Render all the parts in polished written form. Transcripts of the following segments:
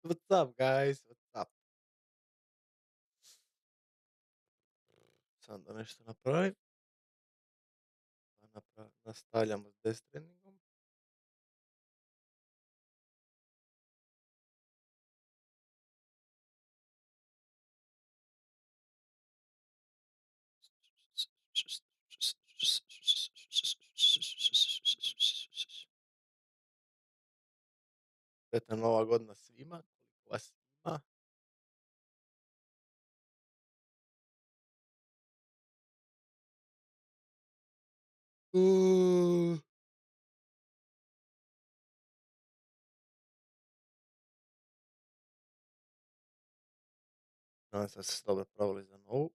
What's up, guys? What's up? Sam da nešto napravim. Nastavljamo s Death Strandingom. Sretna nova godina svima. Koliko vas ima? Uh, Nadam se da ste se dobro pravili za novu.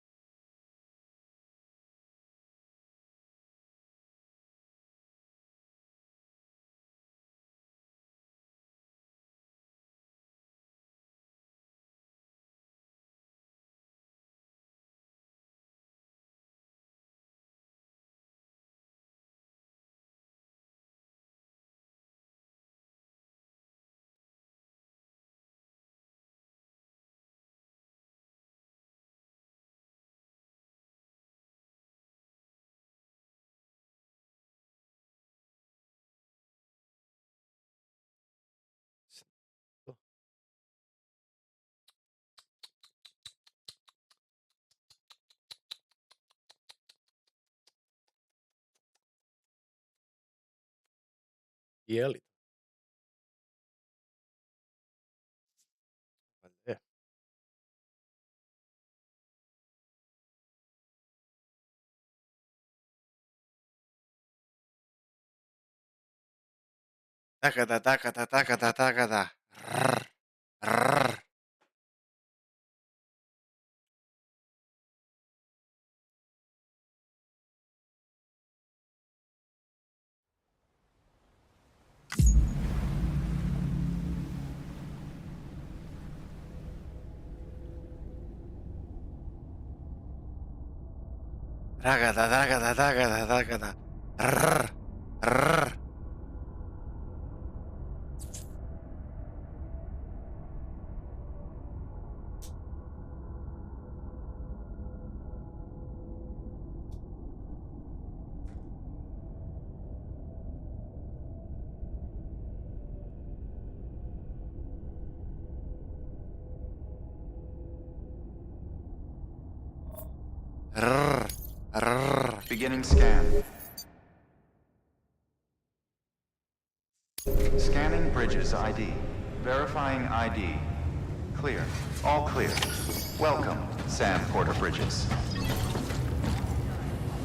To. Je li? Valjda je. Takada. Rrr, rrr. Takada. Rrr, rrr. Rrr, rrr. Beginning scan. Scanning bridges ID. Verifying ID. Clear. All clear. Welcome, Sam Porter Bridges.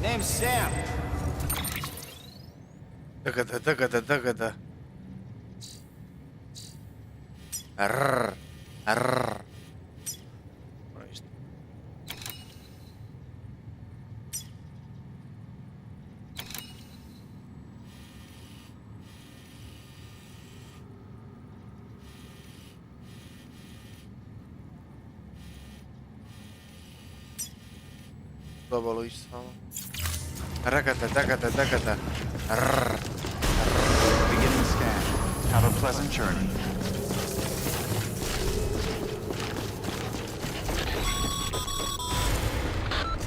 Name's Sam. Takada. Rrr, rrr. Ništa. Trebalo ići samo. Takada. Rrr. Beginning scan. Have a pleasant journey.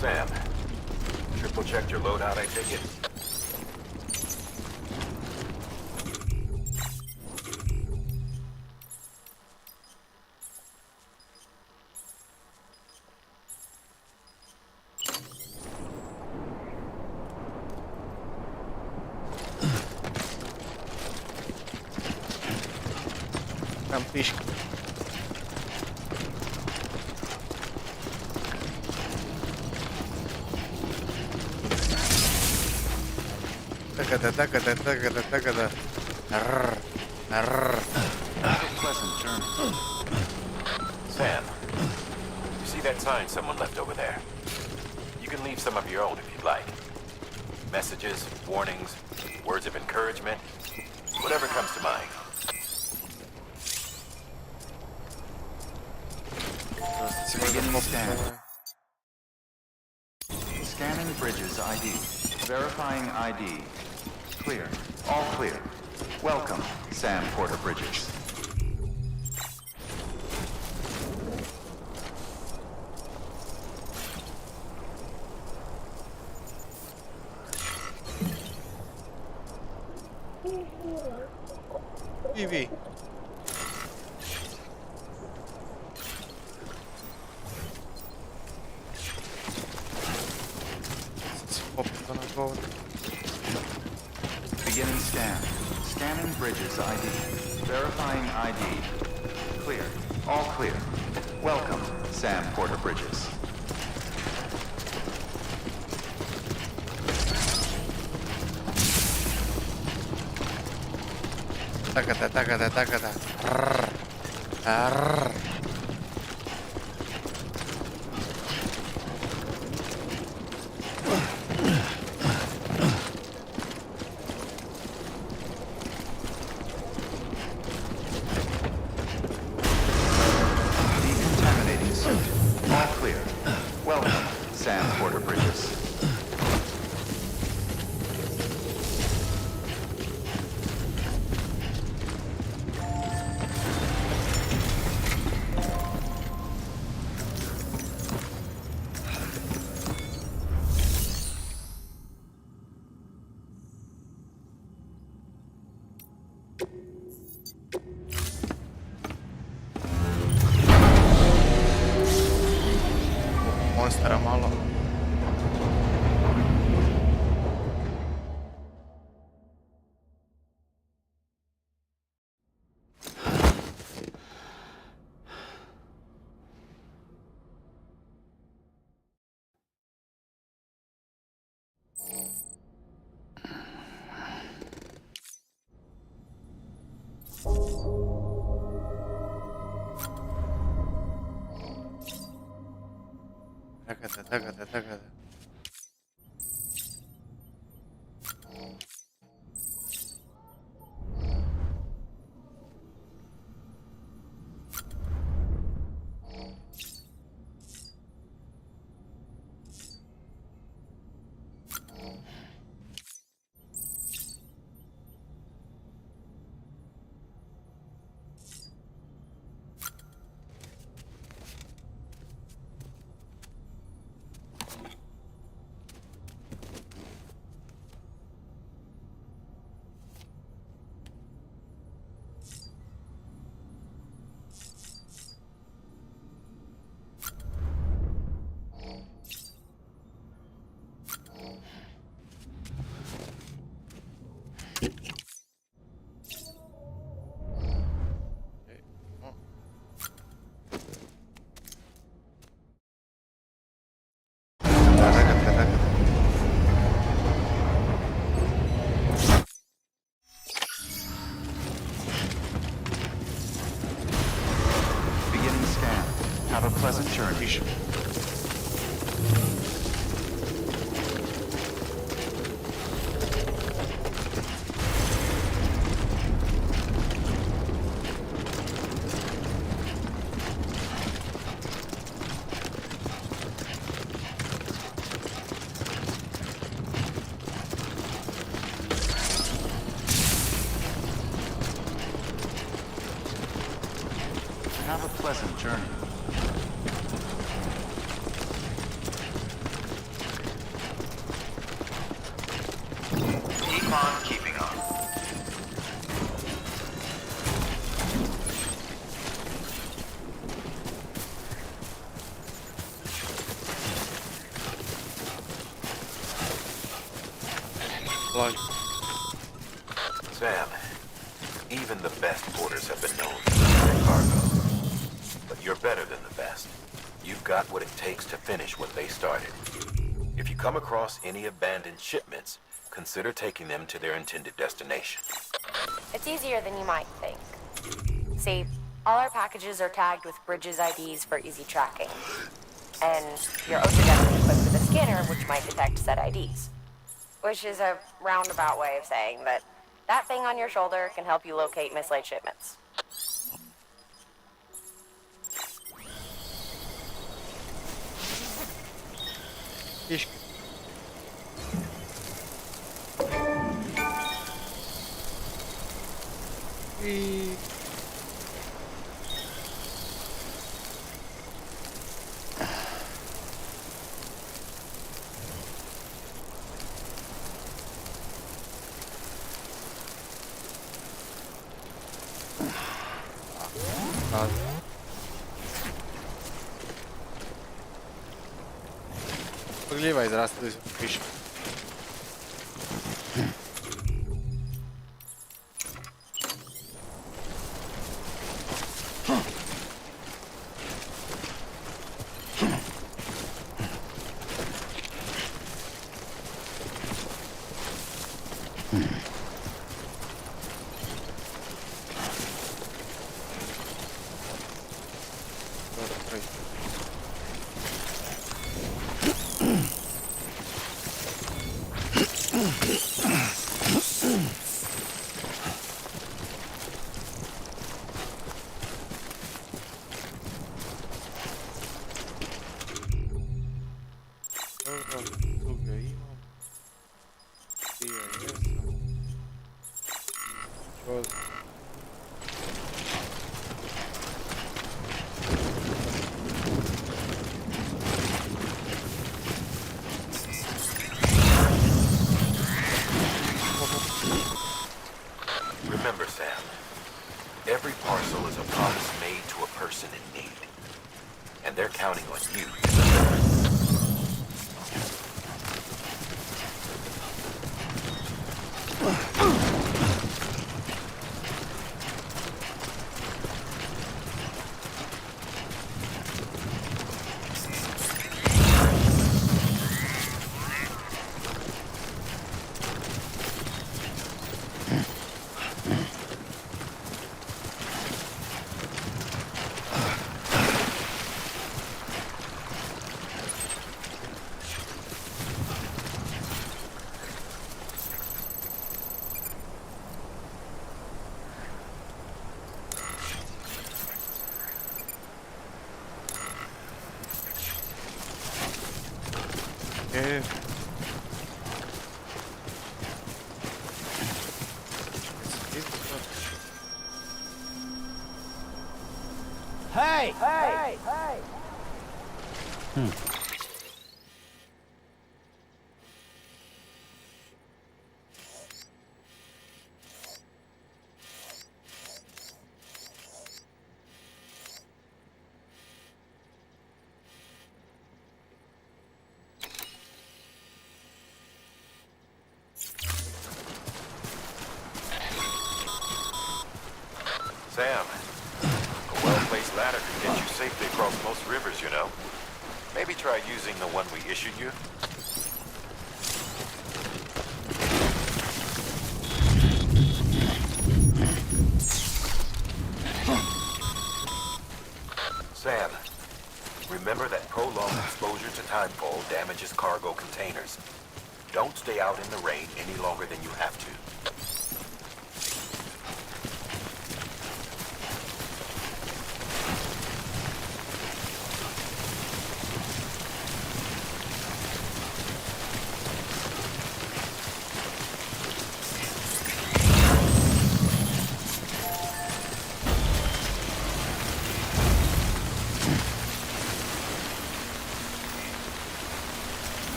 Sam. Triple checked your loadout, I take it? Tam piška. Takada. Rrr, rrr. Have a pleasant journey. Sam. You see that sign someone left over there? You can leave some of your own if you'd like. Messages, warnings, words of encouragement, whatever comes to mind. Beginning scan. Scanning bridges ID. Verifying ID. Clear. All clear. Welcome, Sam Porter Bridges. I vi. Popito na govno. Beginning scan. Scanning bridges ID. Verifying ID. Clear. All clear. Welcome, Sam Porter Bridges. Takada, takada, takada. Arr. Arr. Decontaminating suit. All clear. Welcome, Sam Porter Bridges. Monstera malo. Takada, takada, takada. Beginning scan. Have a pleasant journey. Have a pleasant journey. Keep on keeping on. Log. Sam, even the best porters have been known to lose their cargo. But you're better than the best. You've got what it takes to finish what they started. If you come across any abandoned shipments, consider taking them to their intended destination. It's easier than you might think. See, all our packages are tagged with Bridges IDs for easy tracking. And your OSHA desk is equipped with a scanner which might detect said IDs. Which is a roundabout way of saying that that thing on your shoulder can help you locate mislaid shipments. Kiška. I... Razno. Gljiva izrastali su više. Remember, Sam, every parcel is a promise made to a person in need. And they're counting on you to deliver. Hey! Hey! Sam, a well-placed ladder can get you safely across most rivers, you know. Maybe try using the one we issued you. Sam, remember that prolonged exposure to timefall damages cargo containers. Don't stay out in the rain any longer than you have to.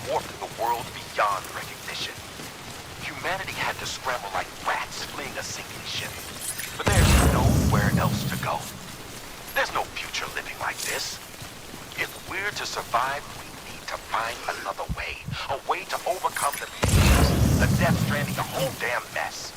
warped the world beyond recognition. Humanity had to scramble like rats fleeing a sinking ship. But there's nowhere else to go. There's no future living like this. If we're to survive, we need to find another way. A way to overcome the disease, the Death Stranding, the whole damn mess.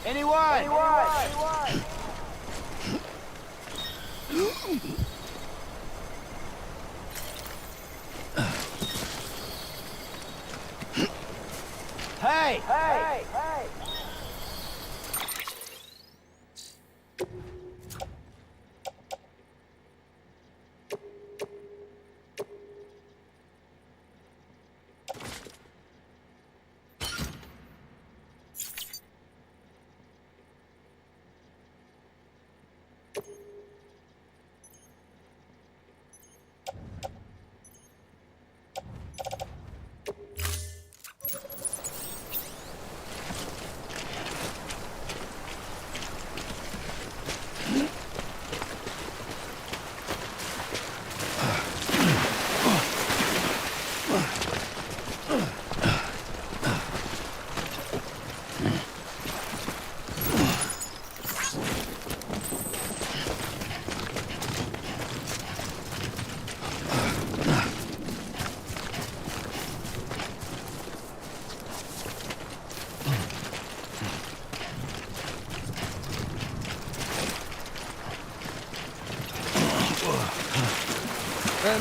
Anyone? Hey!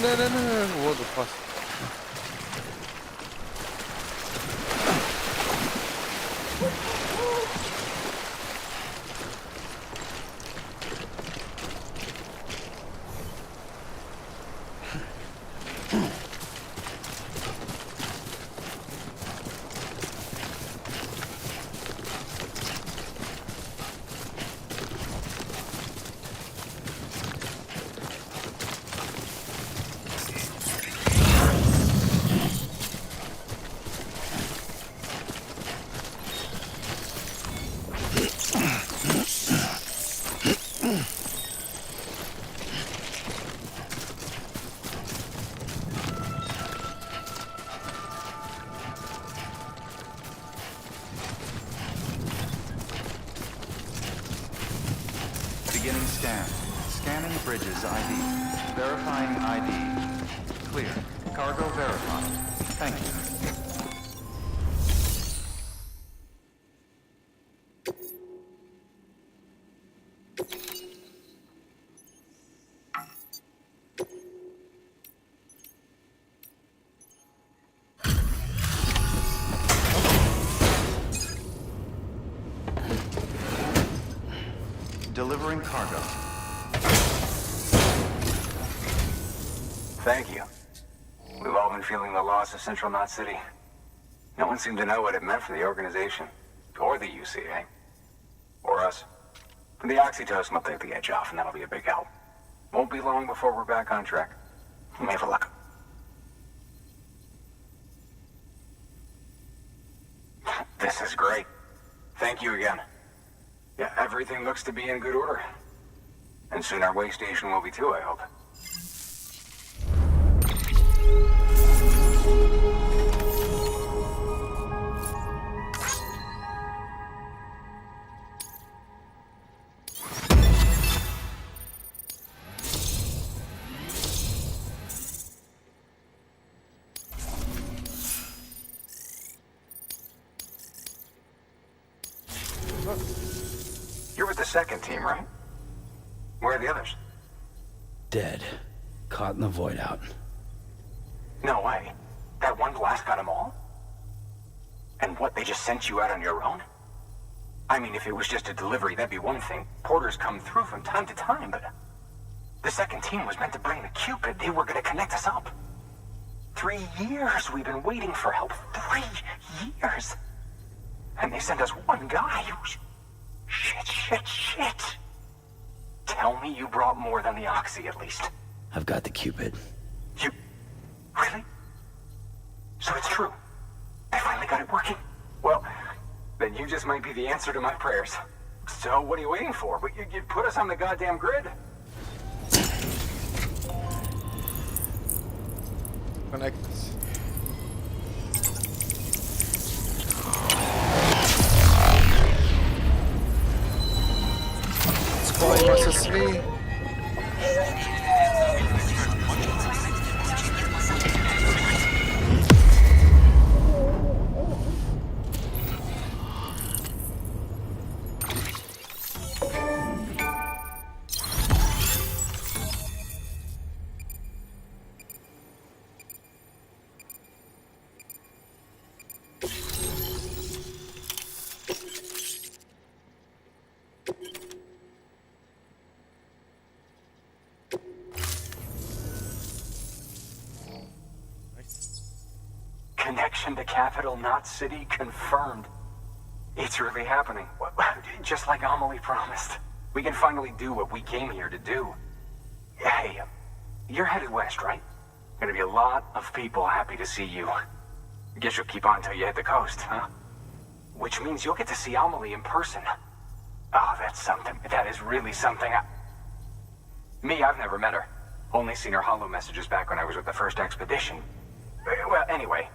Ne, u vodu pas. Beginning scan. Scanning bridges ID. Verifying ID. Clear. Cargo verified. Thank you. Delivering cargo. Thank you. We've all been feeling the loss of Central Knot City. No one seemed to know what it meant for the organization, or the UCA, or us. The oxytocin will take the edge off, and that'll be a big help. Won't be long before we're back on track. You may have a luck. This is great. Thank you again. Yeah, everything looks to be in good order. And soon our way station will be too, I hope. You're with the second team, right? Where are the others? Dead. Caught in the void out. No way. That one blast got them all? And what, they just sent you out on your own? I mean, if it was just a delivery, that'd be one thing. Porters come through from time to time, but... The second team was meant to bring the Cupid. They were gonna connect us up. 3 years we've been waiting for help. 3 years! And they sent us one guy who's... Shit. Tell me you brought more than the Oxy, at least. I've got the Cupid. You... Really? So it's true. I finally got it working. Well, then you just might be the answer to my prayers. So what are you waiting for? You put us on the goddamn grid. Connect. Spojimo se svi. Connection to Capital Knot City confirmed. It's really happening. Just like Amelie promised. We can finally do what we came here to do. Hey, you're headed west, right? Gonna be a lot of people happy to see you. Guess you'll keep on till you hit the coast, huh? Which means you'll get to see Amelie in person. Oh, that's something. That is really something. Me, I've never met her. Only seen her holo messages back when I was with the first expedition. Well, anyway,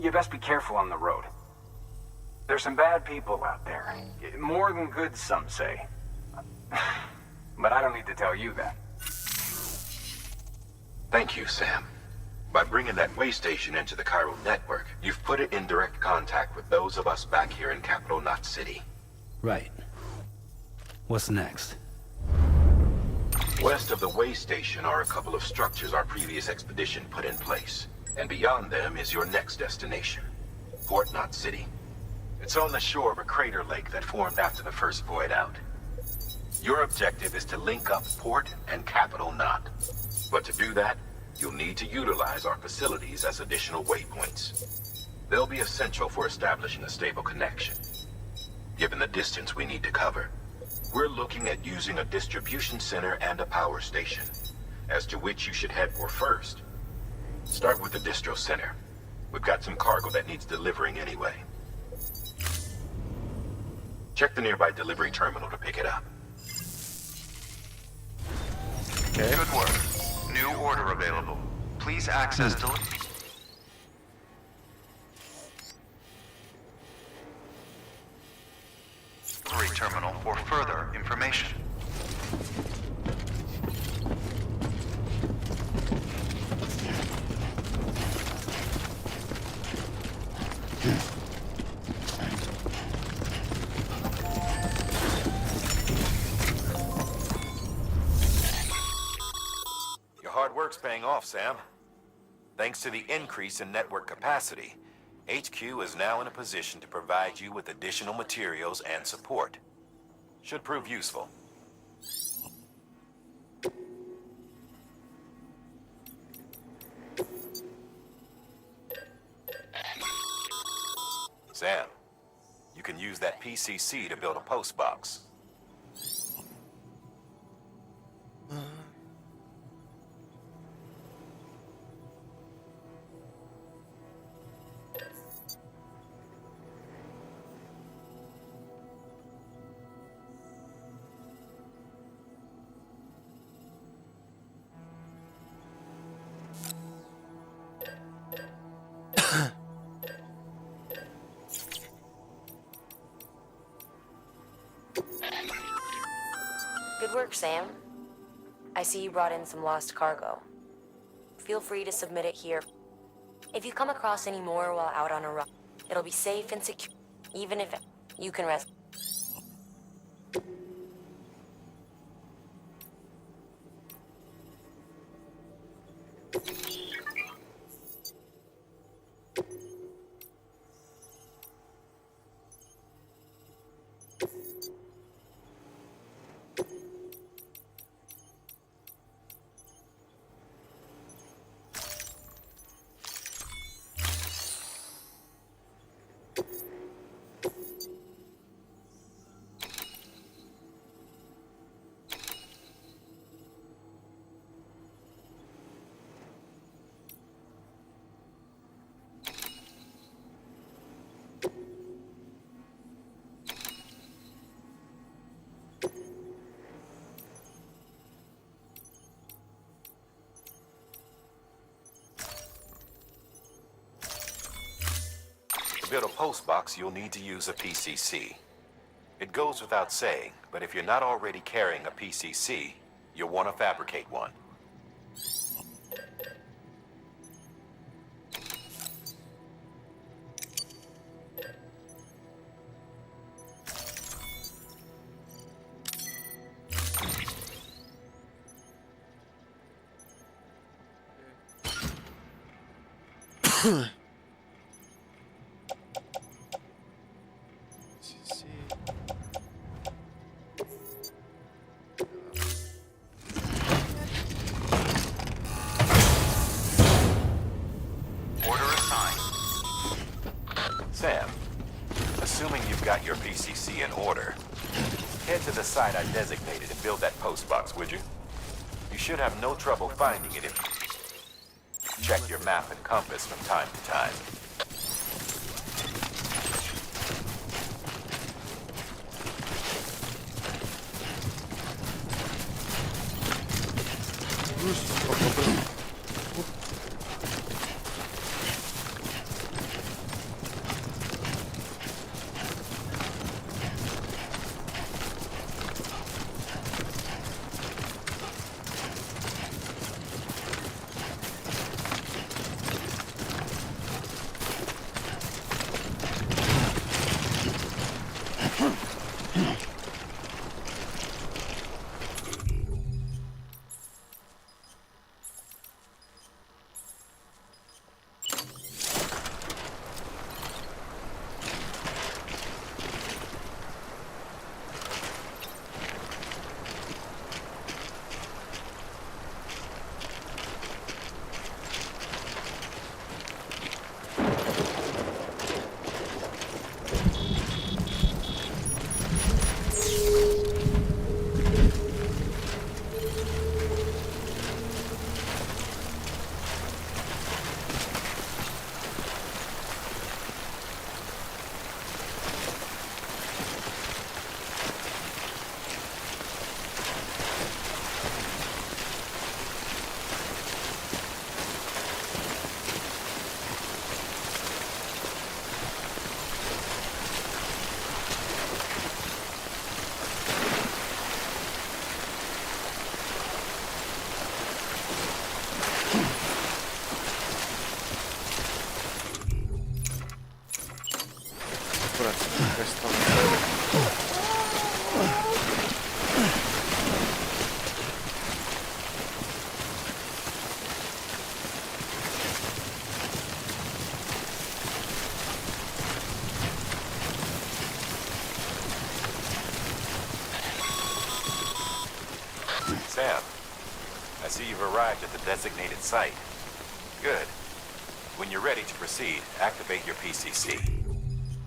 you best be careful on the road. There's some bad people out there. More than good, some say. But I don't need to tell you that. Thank you, Sam. By bringing that way station into the chiral network, you've put it in direct contact with those of us back here in Capital Knot City. Right. What's next? West of the way station are a couple of structures our previous expedition put in place. And beyond them is your next destination, Port Knot City. It's on the shore of a crater lake that formed after the first void out. Your objective is to link up Port and Capital Knot. But to do that, you'll need to utilize our facilities as additional waypoints. They'll be essential for establishing a stable connection. Given the distance we need to cover, we're looking at using a distribution center and a power station, as to which you should head for first. Start with the distro center. We've got some cargo that needs delivering anyway. Check the nearby delivery terminal to pick it up. Okay. Good work. New order available. Please access delivery terminal for further information. Your hard work's paying off, Sam. Thanks to the increase in network capacity, HQ is now in a position to provide you with additional materials and support. Should prove useful. Sam, you can use that PCC to build a post box. Good work, Sam. I see you brought in some lost cargo. Feel free to submit it here. If you come across any more while out on a run, it'll be safe and secure, even if you can rest. To build a post box, you'll need to use a PCC. It goes without saying, but if you're not already carrying a PCC, you'll want to fabricate one. Sam, assuming you've got your PCC in order, head to the site I designated and build that post box, would you? You should have no trouble finding it if you check your map and compass from time to time. Sam, I see you've arrived at the designated site. Good. When you're ready to proceed, activate your PCC.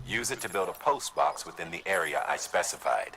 Use it to build a post box within the area I specified.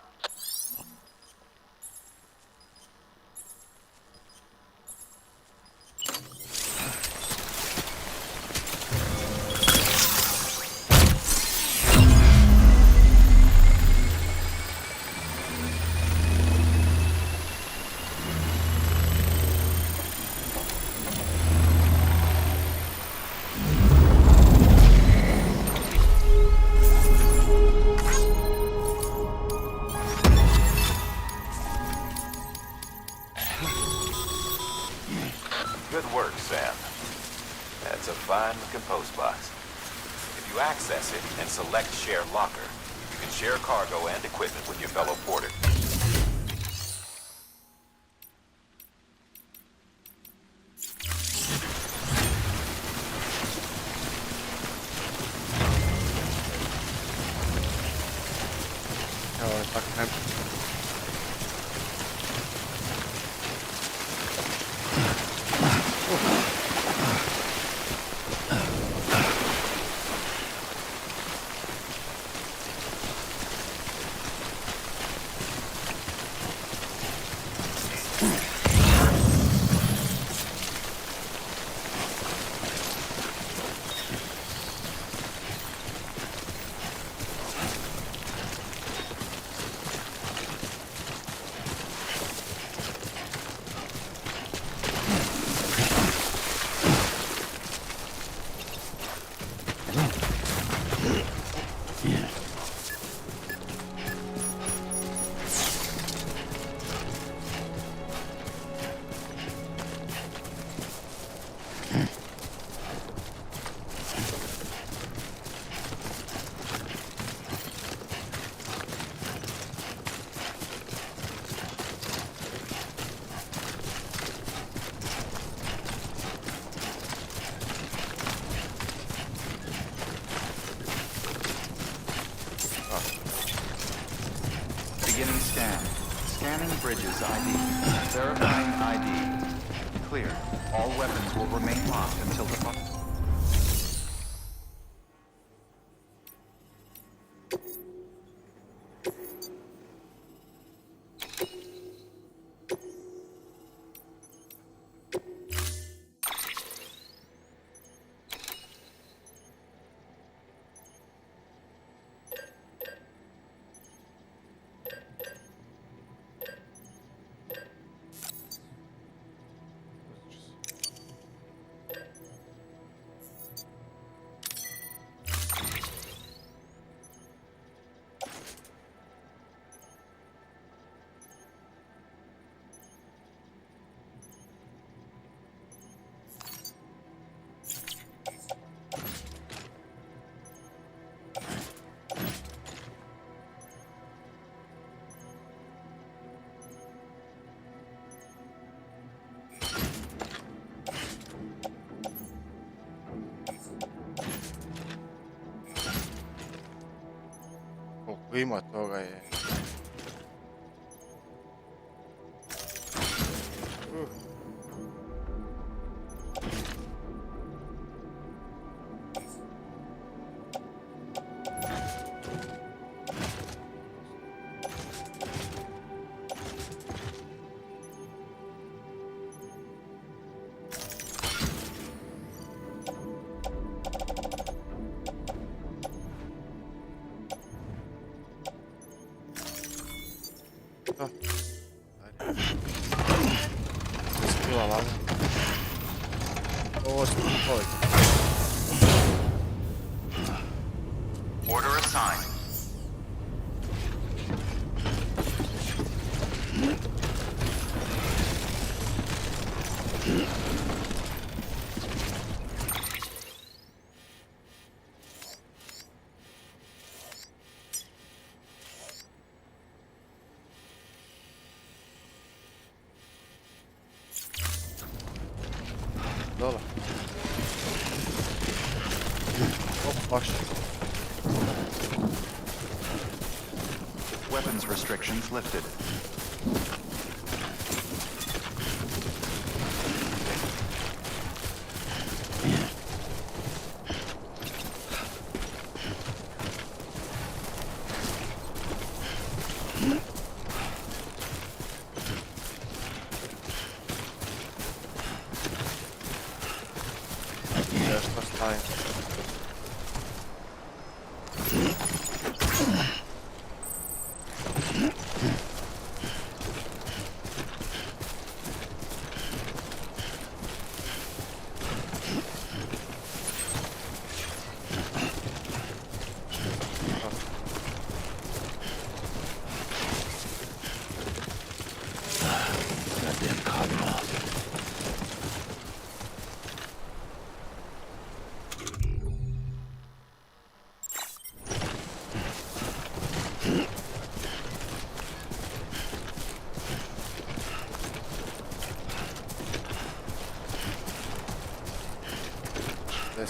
Good work, Sam. That's a fine-looking post box. If you access it and select Share Locker, you can share cargo and equipment with your fellow porters. Joo, takkaan. Beginning scan. Scanning bridges ID. Verifying ID. Clear. All weapons will remain locked until the... Ima toga je. Order assigned. Dole. Baš. Weapons restrictions lifted.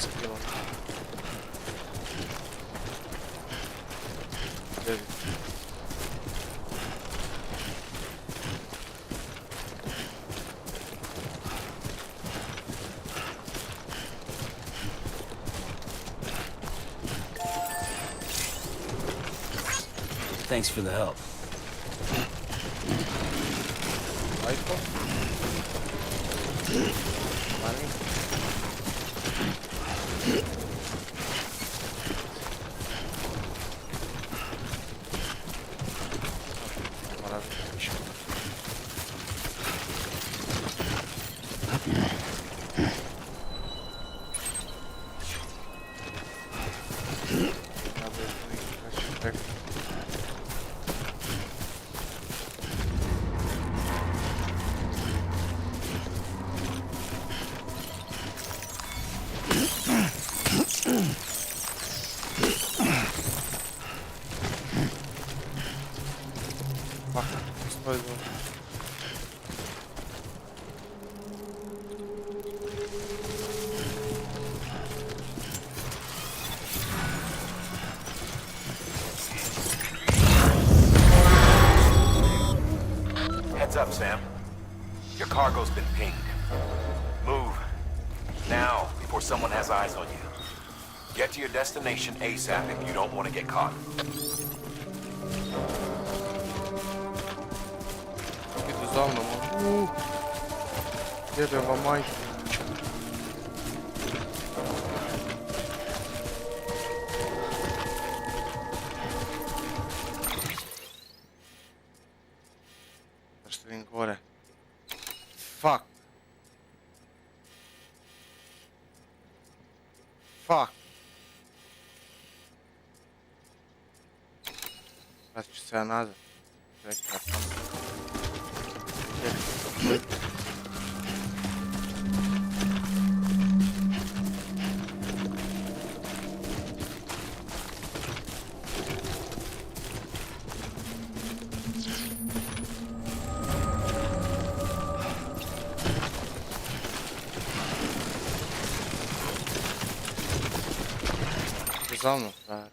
skillom. Thanks for the help. Lajko? Mani? Mora być. Heads up, Sam. Your cargo's been pinged. Move. Now, before someone has eyes on you. Get to your destination ASAP if you don't want to get caught. Idu za mnom. Jebem vam majku. Zašto vidim gore? Fuck. Fuck. Vratit ću se ja nazad. Rekla sam. Za mnom, frajer.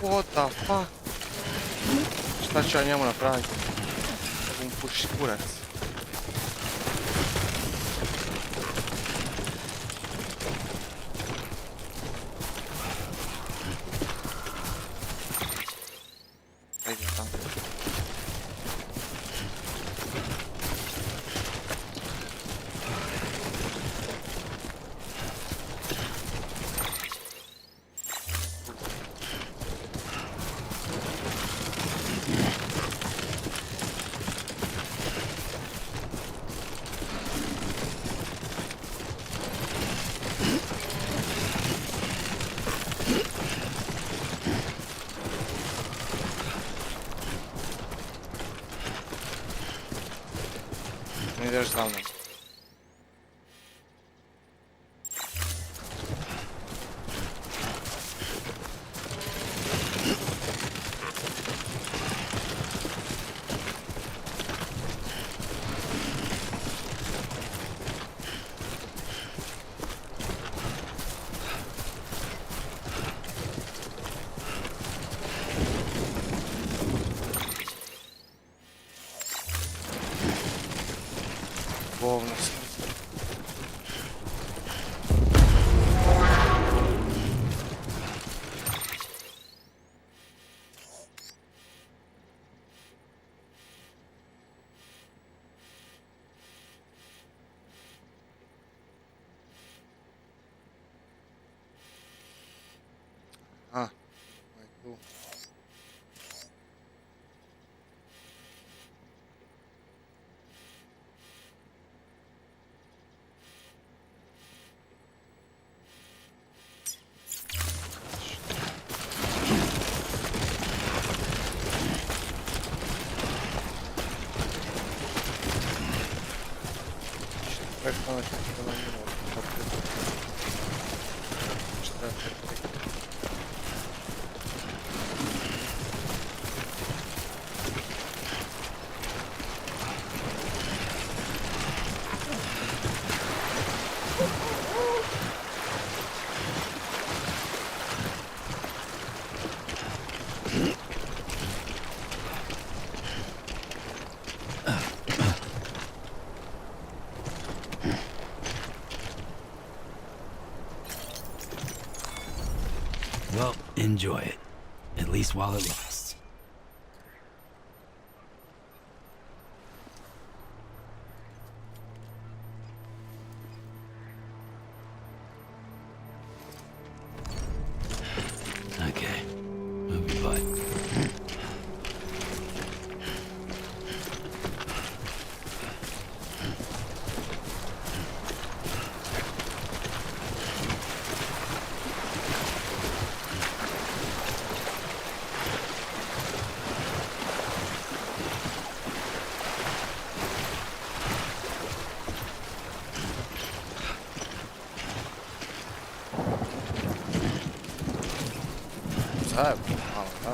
What the fuck? Šta ću ja njemu napraviti? Da mu pušiš kurac. Ajde tamo. Не идешь за мной. Повністю. Пойду. Как начать экономировать? Что это? enjoy it. At least while it lasts. Okay. Move your butt. Sad, malo, da.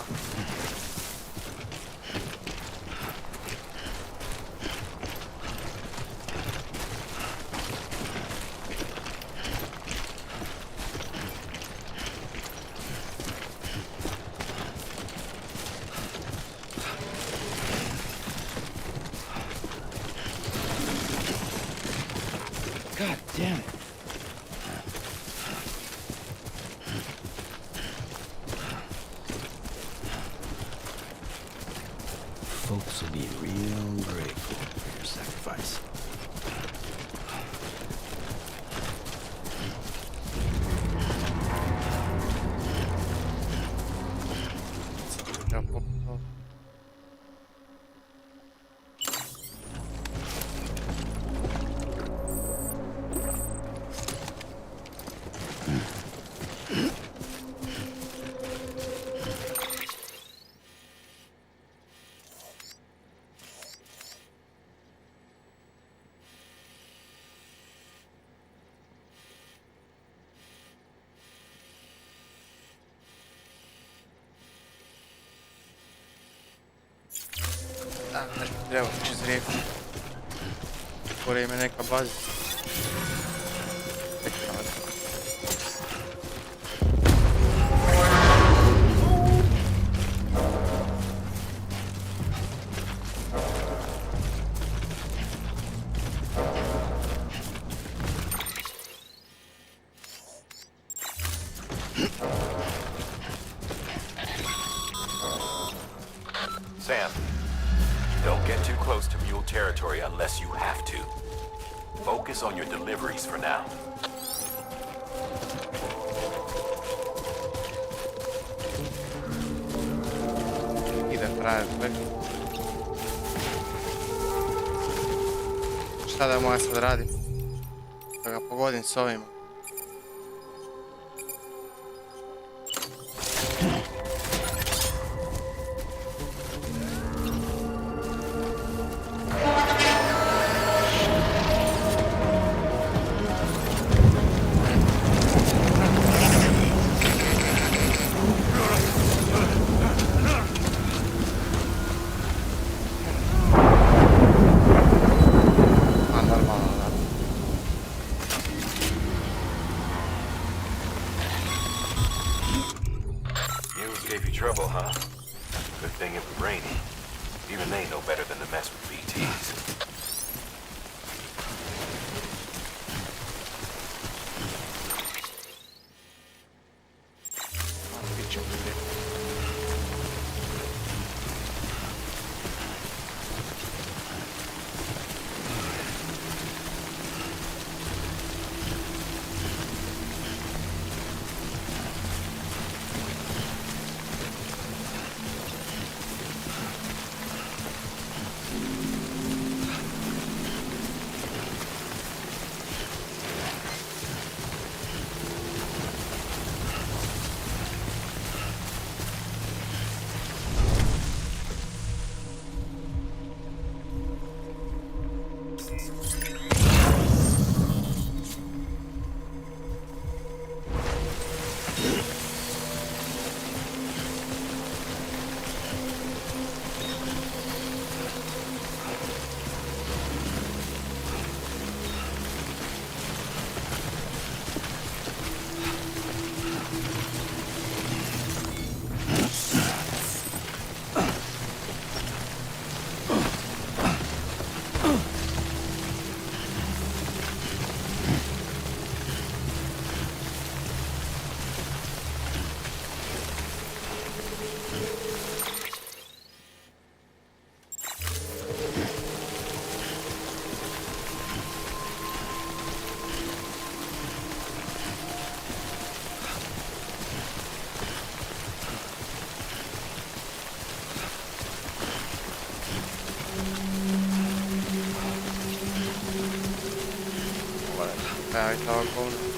God damn it. Folks will be real grateful for your sacrifice. Jump up, up. Nešto treba čez rijeku. Gore ima neka baza. Sam, don't get too close to mule territory unless you have to. Focus on your deliveries for now. Ide frajer, sve. Šta da moja sad radim? Da ga pogodim s ovima. Trouble, huh? Good thing it was raining. Even they know better than to mess with BTs. Aj tako. Ne.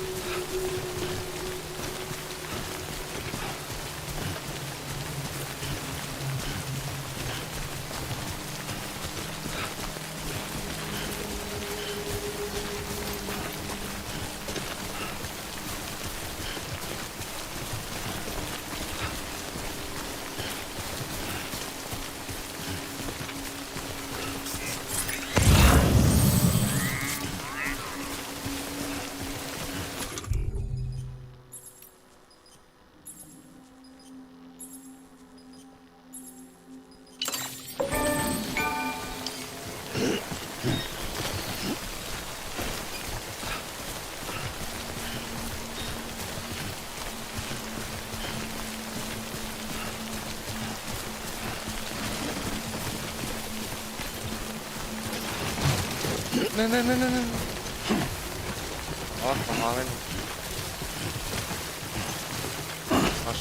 Ah, pomagaj. Maš.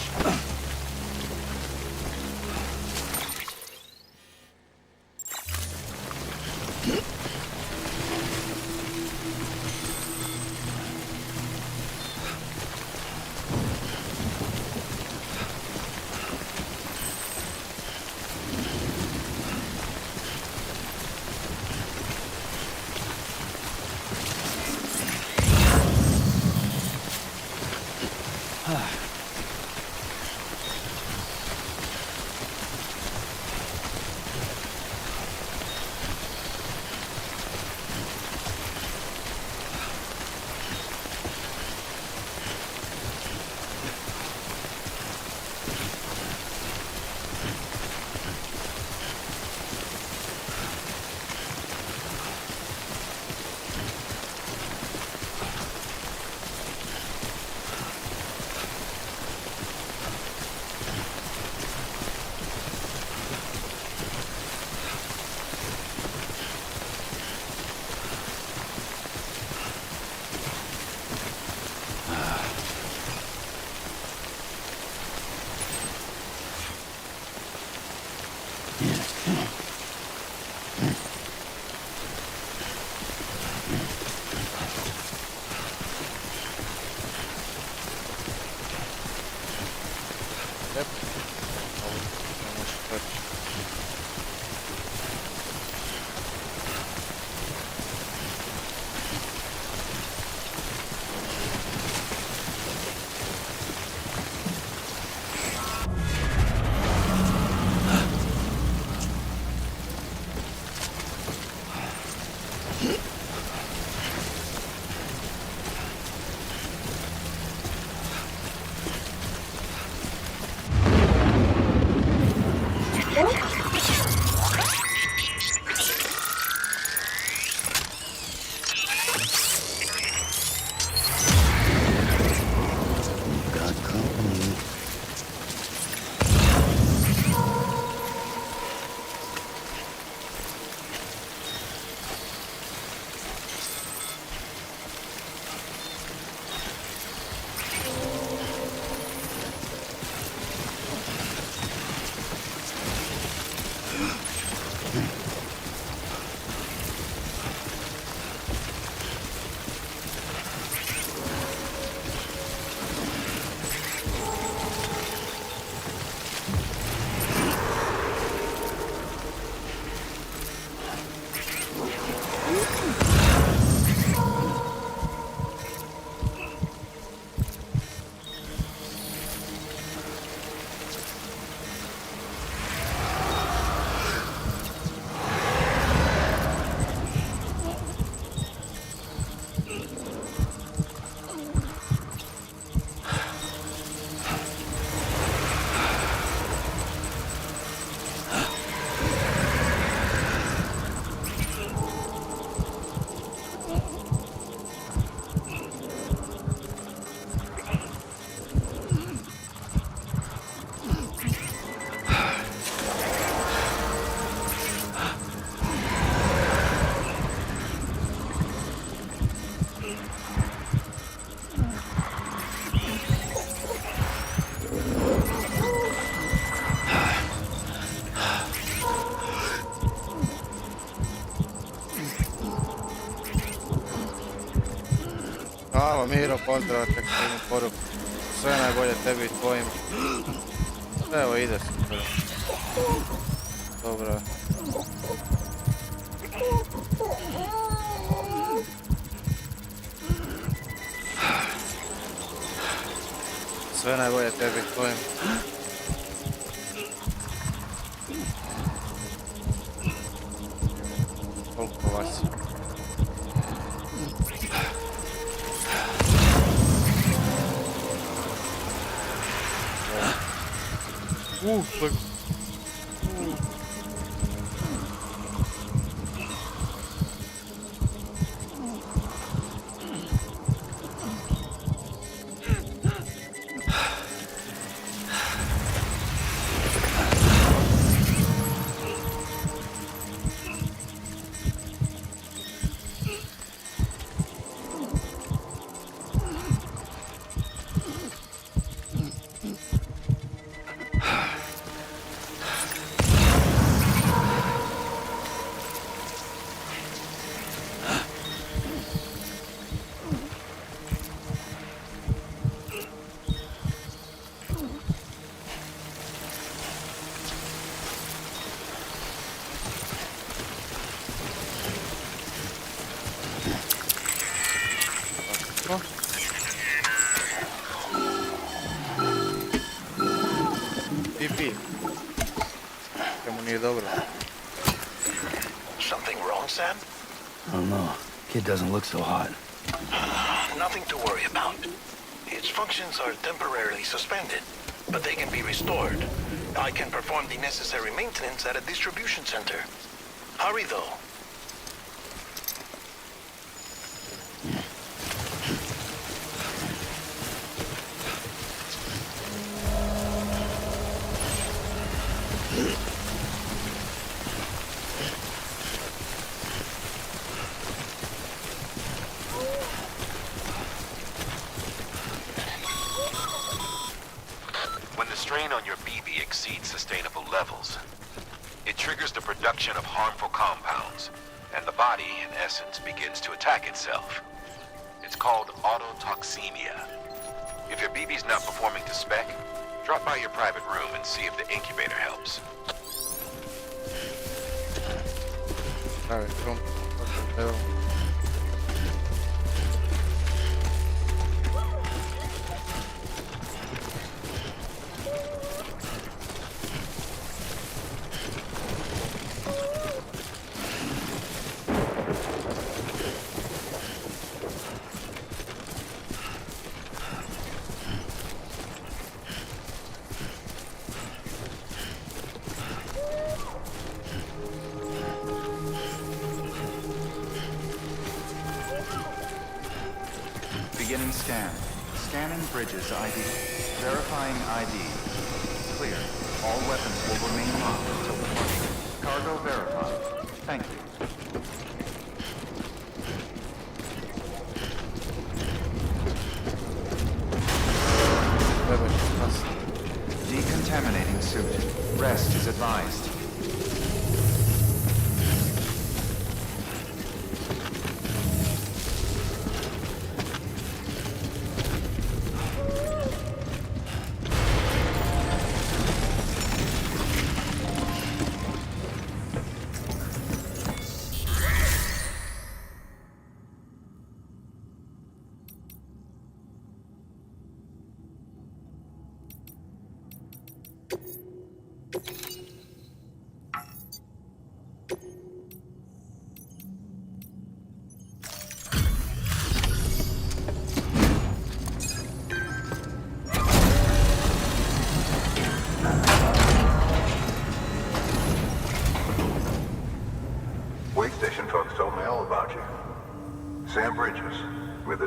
Ćao Miro, pozdrav, tek imam poruku. Sve najbolje tebi i tvojim. Evo ide super. Dobro. Sve najbolje tebi i tvojim. Koliko vas? Fuck. Something wrong, Sam? I don't know. Kid doesn't look so hot. Nothing to worry about. Its functions are temporarily suspended, but they can be restored. I can perform the necessary maintenance at a distribution center. Hurry, though. When the strain on your BB exceeds sustainable levels, it triggers the production of harmful compounds, and the body, in essence, begins to attack itself. It's called autotoxemia. If your BB's not performing to spec, drop by your private room and see if the incubator helps. Private room. What Beginning scan. Scanning bridges ID. Verifying ID. Clear. All weapons will remain locked until departure. Cargo verified. Thank you. Decontaminating suit. Rest is advised.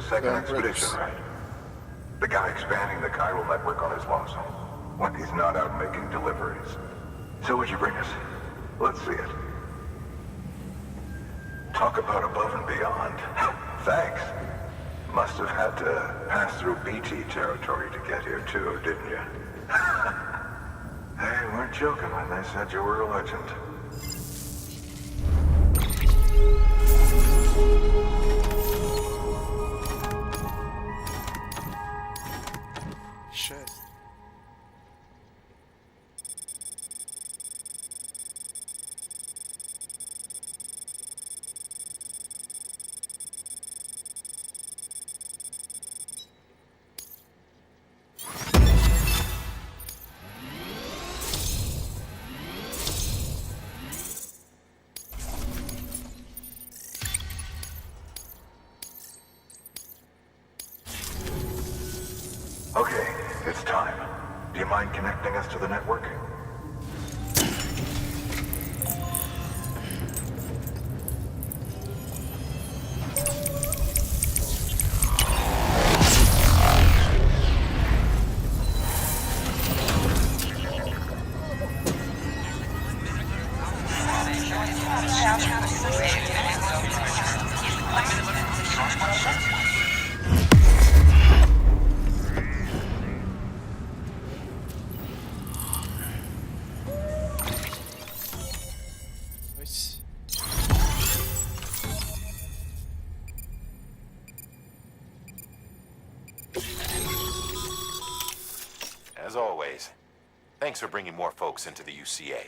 Second expedition, right? The guy expanding the chiral network on his lonesome. When he's not out making deliveries. So what'd you bring us? Let's see it. Talk about above and beyond. Thanks. Must have had to pass through BT territory to get here too, didn't you? They weren't joking when they said you were a legend. mind connecting us to the network? Nice. As always, thanks for bringing more folks into the UCA.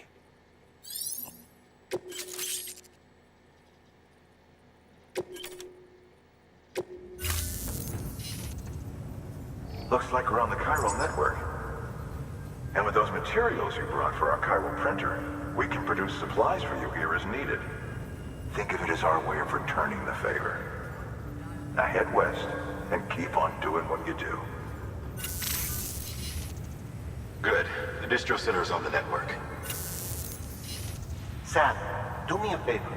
Looks like we're on the chiral network. And with those materials you brought for our chiral printer, we can produce supplies for you here as needed. Think of it as our way of returning the favor. Now head west and keep on doing what you do. Good. The distro center is on the network. Sam, do me a favor.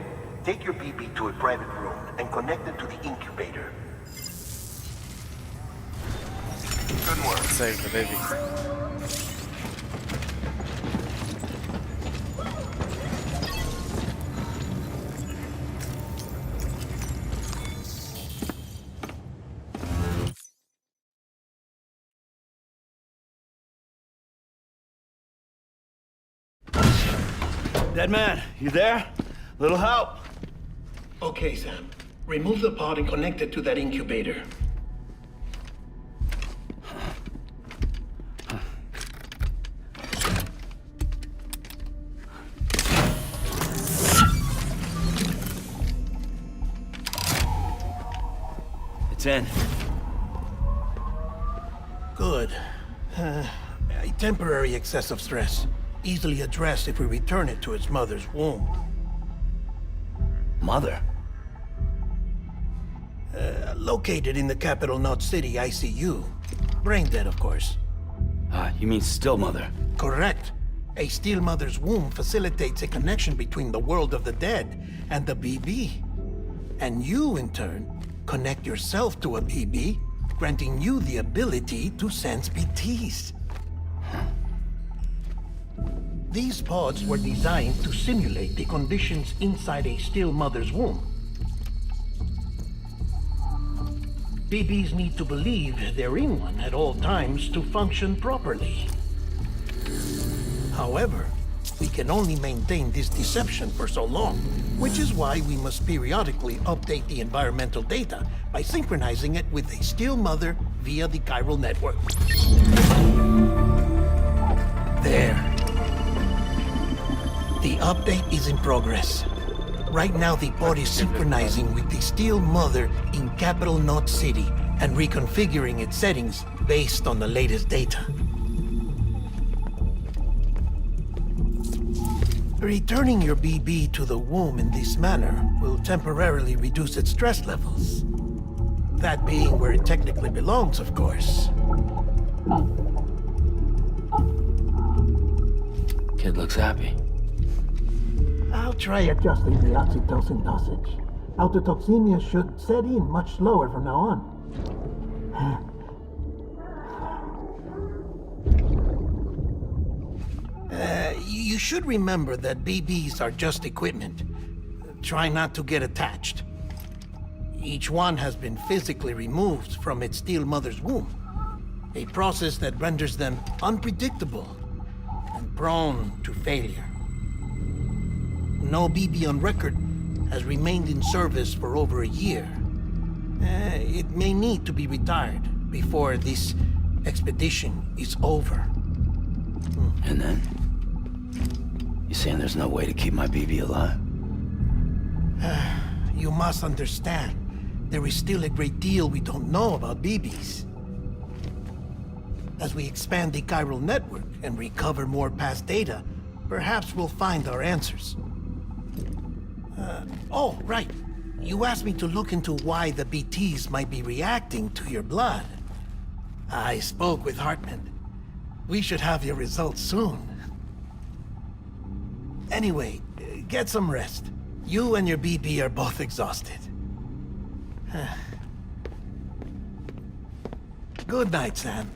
Take your BB to a private room and connect it to the incubator. Good work. Save the baby. Dead man, you there? Little help? Okay, Sam. Remove the pod and connect it to that incubator. It's in. Good. A temporary excess of stress. Easily addressed if we return it to its mother's womb. Mother? Located in the capital Knot City ICU. Brain dead, of course. You mean still mother? Correct. A still mother's womb facilitates a connection between the world of the dead and the BB. And you, in turn, connect yourself to a BB, granting you the ability to sense BTs. These pods were designed to simulate the conditions inside a still mother's womb. BBs need to believe they're in one at all times to function properly. However, we can only maintain this deception for so long, which is why we must periodically update the environmental data by synchronizing it with a still mother via the chiral network. There. The update is in progress. Right now, the pod is synchronizing with the still mother in capital Knot City and reconfiguring its settings based on the latest data. Returning your BB to the womb in this manner will temporarily reduce its stress levels. That being where it technically belongs, of course. Kid looks happy. I'll try adjusting the oxytocin dosage. Autotoxemia should set in much slower from now on. You should remember that BBs are just equipment. Try not to get attached. Each one has been physically removed from its still mother's womb. A process that renders them unpredictable and prone to failure. No BB on record has remained in service for over a year. It may need to be retired before this expedition is over. And then? You saying there's no way to keep my BB alive? You must understand, there is still a great deal we don't know about BBs. As we expand the chiral network and recover more past data, perhaps we'll find our answers. Oh, right. You asked me to look into why the BTs might be reacting to your blood. I spoke with Hartman. We should have your results soon. Anyway, get some rest. You and your BB are both exhausted. Good night, Sam.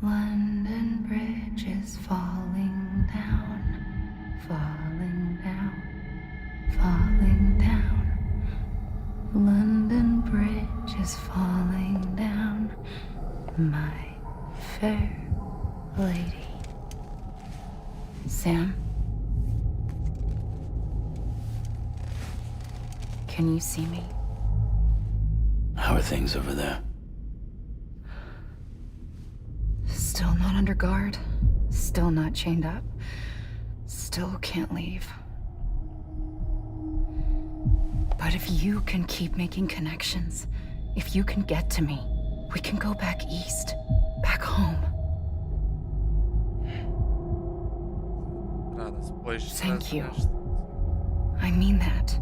London Bridge is falling down, falling down, falling down. London Bridge is falling down, my fair lady. Sam? Can you see me? How are things over there? Still not under guard, still not chained up, still can't leave. But if you can keep making connections, if you can get to me, we can go back east, back home. Thank you. I mean that.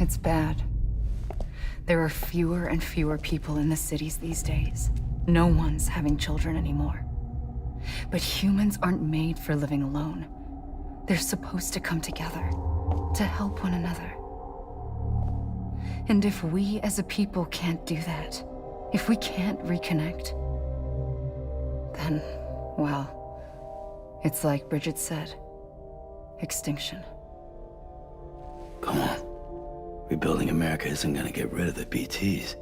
It's bad. There are fewer and fewer people in the cities these days. No one's having children anymore. But humans aren't made for living alone. They're supposed to come together, to help one another. And if we as a people can't do that, if we can't reconnect, then, well, it's like Bridget said, extinction. Come on. Rebuilding America isn't gonna get rid of the BTs.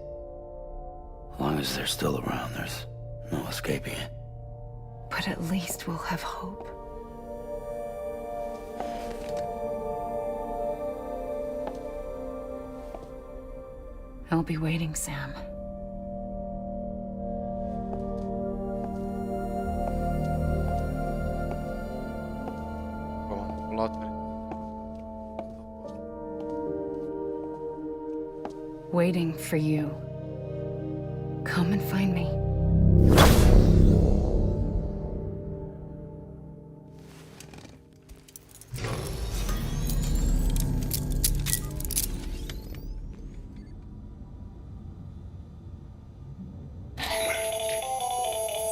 As long as they're still around, there's no escaping it. But at least we'll have hope. I'll be waiting, Sam. Waiting for you. Come and find me.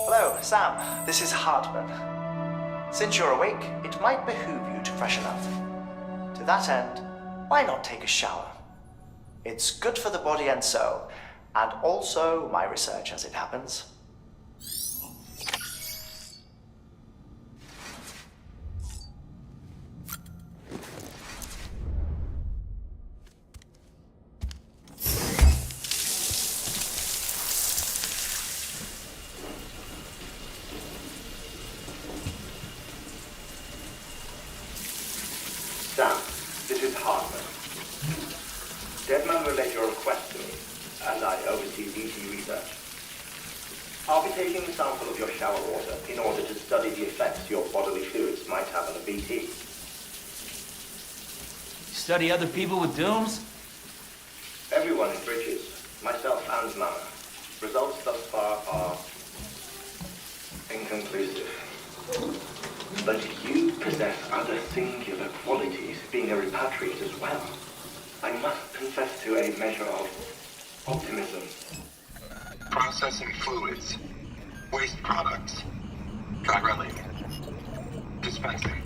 Hello, Sam. This is Hartman. Since you're awake, it might behoove you to freshen up. To that end, why not take a shower? It's good for the body and soul, and also my research as it happens. Sam, this is Hartman. Deadman relayed your request to me, and I oversee BT research. I'll be taking a sample of your shower water in order to study the effects your bodily fluids might have on a BT. Study other people with dooms? Everyone in Bridges, myself and Mama. Results thus far are inconclusive. But you possess other singular qualities, being a repatriate as well. I must confess to a measure of optimism. Processing fluids. Waste products. Drilling. Dispensing.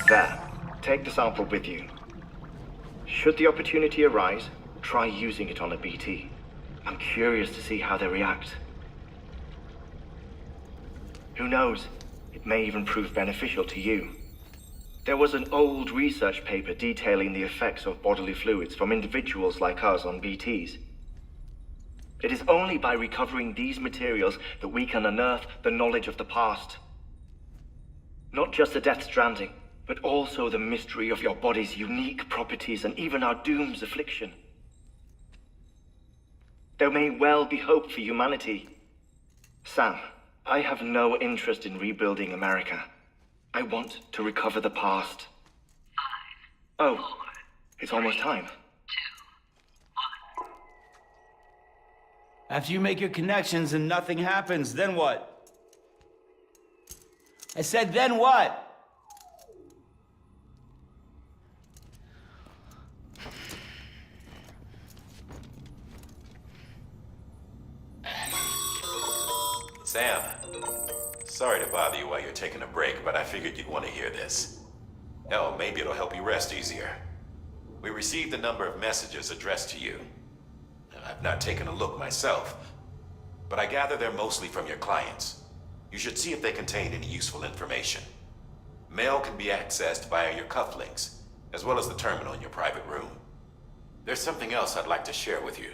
There. Take the sample with you. Should the opportunity arise, try using it on a BT. I'm curious to see how they react. Who knows? It may even prove beneficial to you. There was an old research paper detailing the effects of bodily fluids from individuals like us on BTs. It is only by recovering these materials that we can unearth the knowledge of the past. Not just the Death Stranding, but also the mystery of your body's unique properties and even our doom's affliction. There may well be hope for humanity. Sam, I have no interest in rebuilding America. I want to recover the past. 5, 4, oh, it's almost time. 2, 1. After you make your connections and nothing happens, then what? I said, then what? Sam, sorry to bother you while you're taking a break, but I figured you'd want to hear this. Hell, maybe it'll help you rest easier. We received a number of messages addressed to you. I've not taken a look myself, but I gather they're mostly from your clients. You should see if they contain any useful information. Mail can be accessed via your cufflinks, as well as the terminal in your private room. There's something else I'd like to share with you.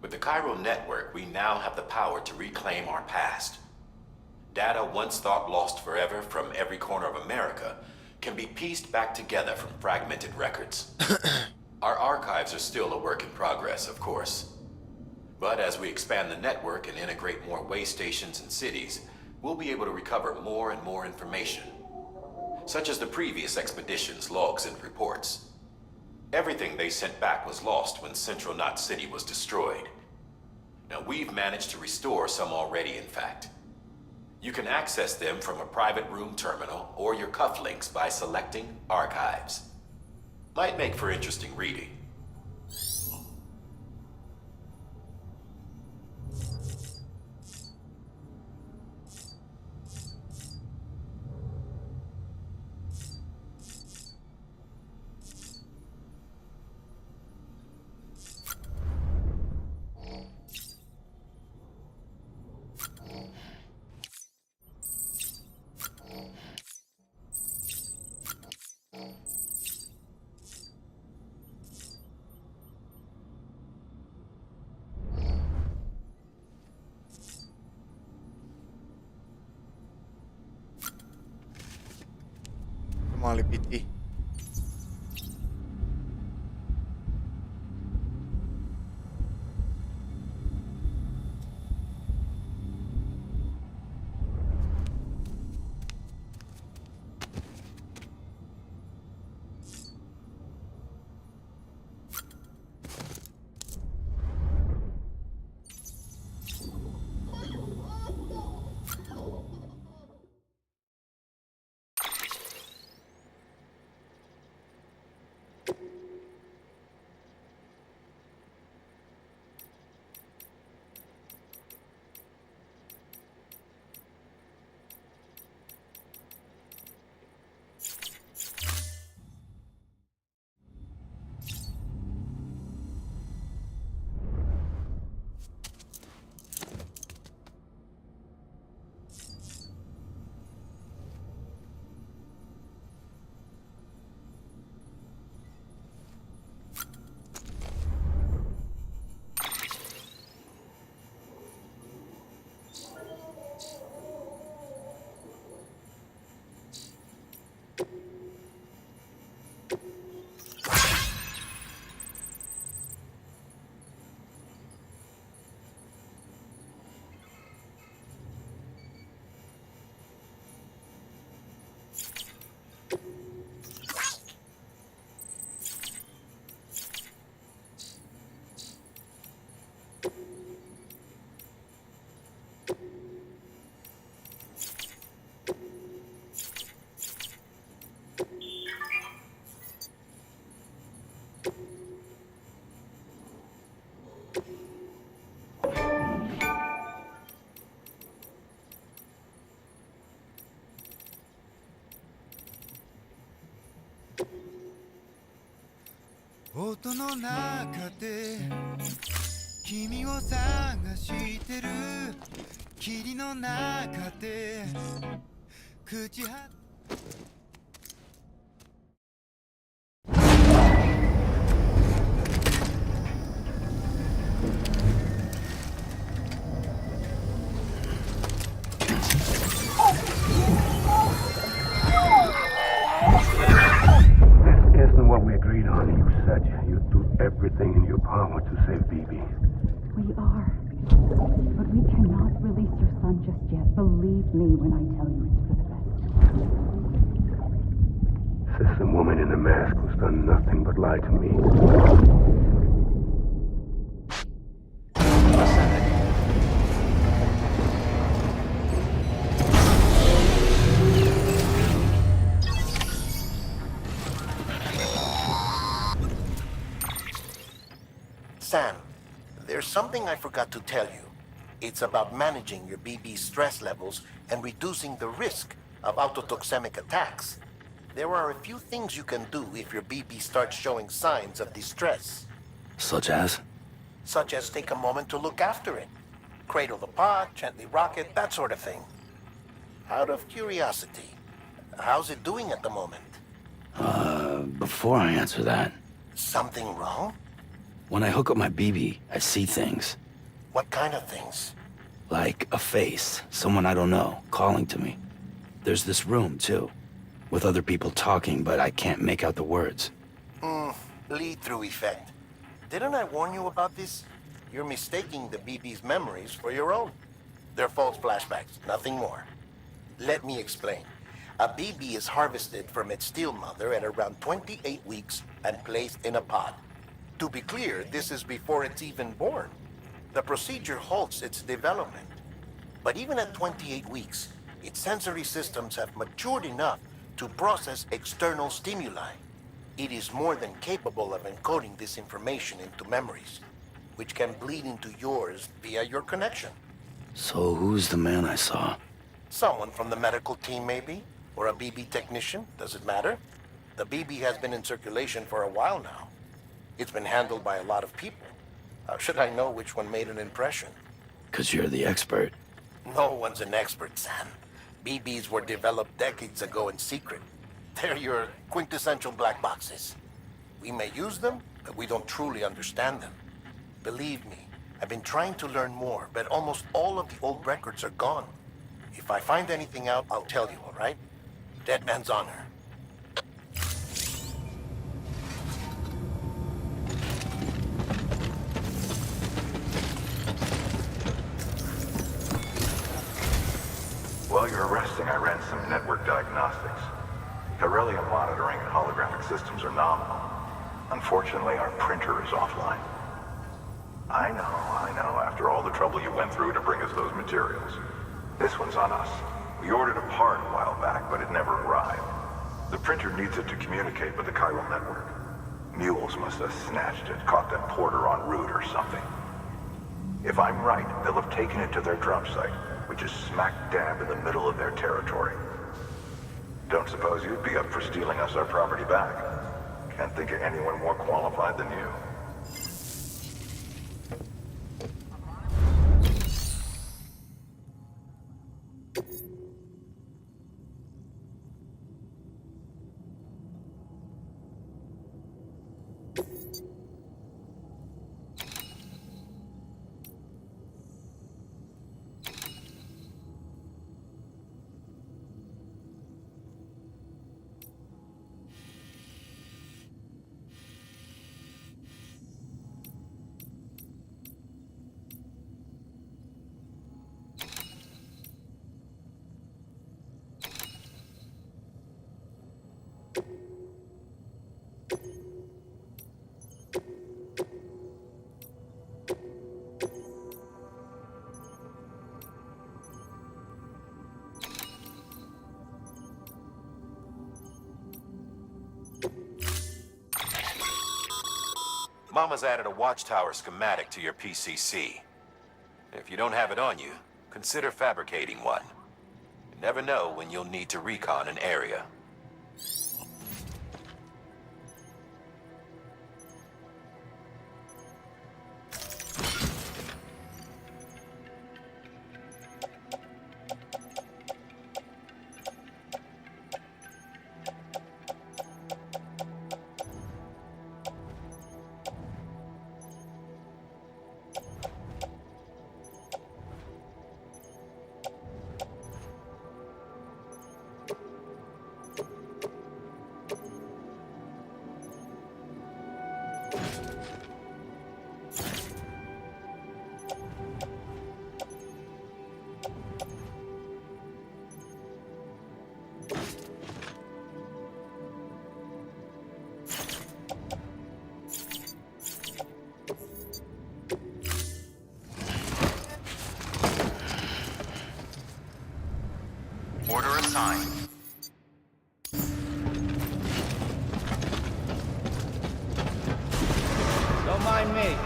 With the Chiral network, we now have the power to reclaim our past. Data once thought lost forever from every corner of America can be pieced back together from fragmented records. Our archives are still a work in progress, of course. But as we expand the network and integrate more way stations and cities, we'll be able to recover more and more information, such as the previous expedition's logs and reports. Everything they sent back was lost when Central Knot City was destroyed. Now, we've managed to restore some already, in fact. You can access them from a private room terminal or your cufflinks by selecting Archives. Might make for interesting reading. Normaali biti.音の中で君を探してる霧の中で朽ち果て sweetheart, you said you'd do everything in your power to save BB. We are. But we cannot release your son just yet. Believe me when I tell you it's for the best. System woman in a mask who's done nothing but lie to me. Sam, there's something I forgot to tell you. It's about managing your BB stress levels and reducing the risk of autotoxemic attacks. There are a few things you can do if your BB starts showing signs of distress. Such as? Such as take a moment to look after it. Cradle the pot, gently rock it, that sort of thing. Out of curiosity, how's it doing at the moment? Before I answer that... Something wrong? When I hook up my BB, I see things. What kind of things? Like a face, someone I don't know, calling to me. There's this room, too, with other people talking, but I can't make out the words. Lead-through effect. Didn't I warn you about this? You're mistaking the BB's memories for your own. They're false flashbacks, nothing more. Let me explain. A BB is harvested from its steel mother at around 28 weeks and placed in a pod. To be clear, this is before it's even born. The procedure halts its development. But even at 28 weeks, its sensory systems have matured enough to process external stimuli. It is more than capable of encoding this information into memories, which can bleed into yours via your connection. So who's the man I saw? Someone from the medical team, maybe? Or a BB technician, does it matter? The BB has been in circulation for a while now. It's been handled by a lot of people. How should I know which one made an impression? 'Cause you're the expert. No one's an expert, Sam. BBs were developed decades ago in secret. They're your quintessential black boxes. We may use them, but we don't truly understand them. Believe me, I've been trying to learn more, but almost all of the old records are gone. If I find anything out, I'll tell you, all right? Dead man's honor. While you're resting, I ran some network diagnostics. Beryllium monitoring and holographic systems are nominal. Unfortunately, our printer is offline. I know, after all the trouble you went through to bring us those materials. This one's on us. We ordered a part a while back, but it never arrived. The printer needs it to communicate with the chiral network. Mules must have snatched it, caught that porter en route or something. If I'm right, they'll have taken it to their drop site, which is smack dab in the middle of their territory. Don't suppose you'd be up for stealing us our property back? Can't think of anyone more qualified than you. Mama's added a watchtower schematic to your PCC. If you don't have it on you, consider fabricating one. You never know when you'll need to recon an area. assigned. Don't mind me.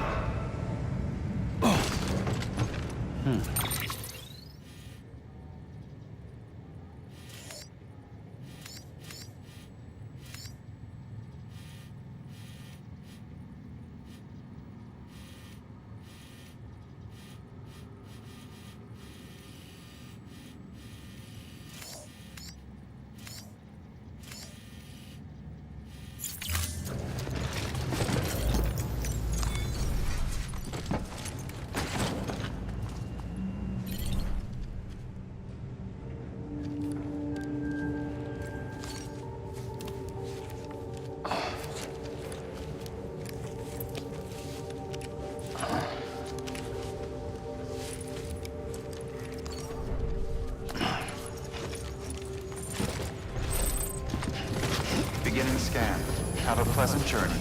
Beginning scan. Have a pleasant journey.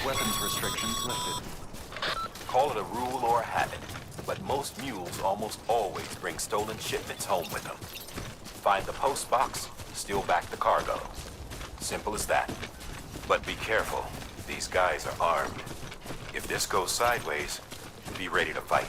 Weapons restrictions lifted. Call it a rule or a habit, but most mules almost always bring stolen shipments home with them. Find the post box, steal back the cargo. Simple as that. But be careful, these guys are armed. If this goes sideways, be ready to fight.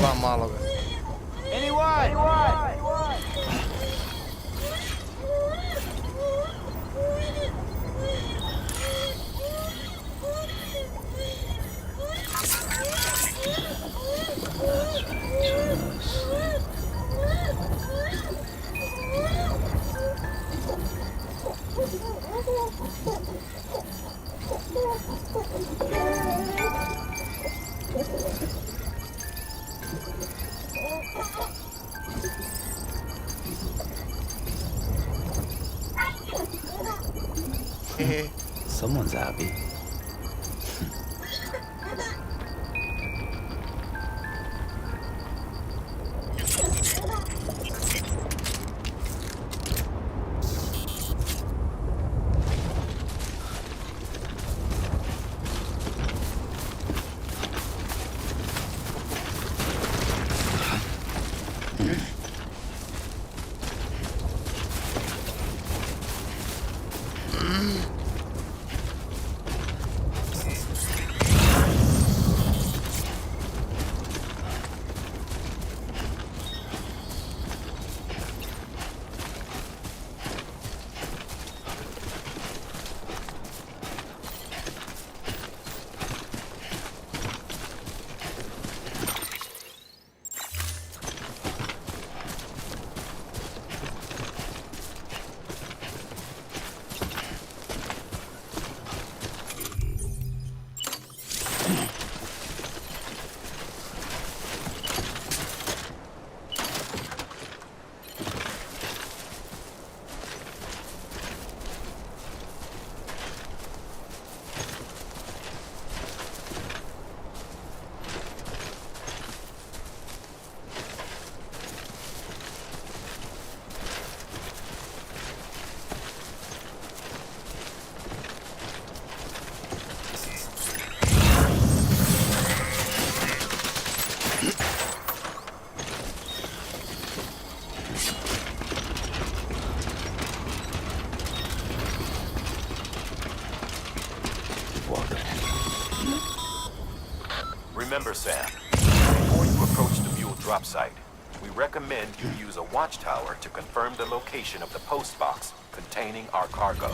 Dva maloga. Anyone? Someone's happy. Remember, Sam, before you approach the mule drop site, we recommend you use a watchtower to confirm the location of the post box containing our cargo.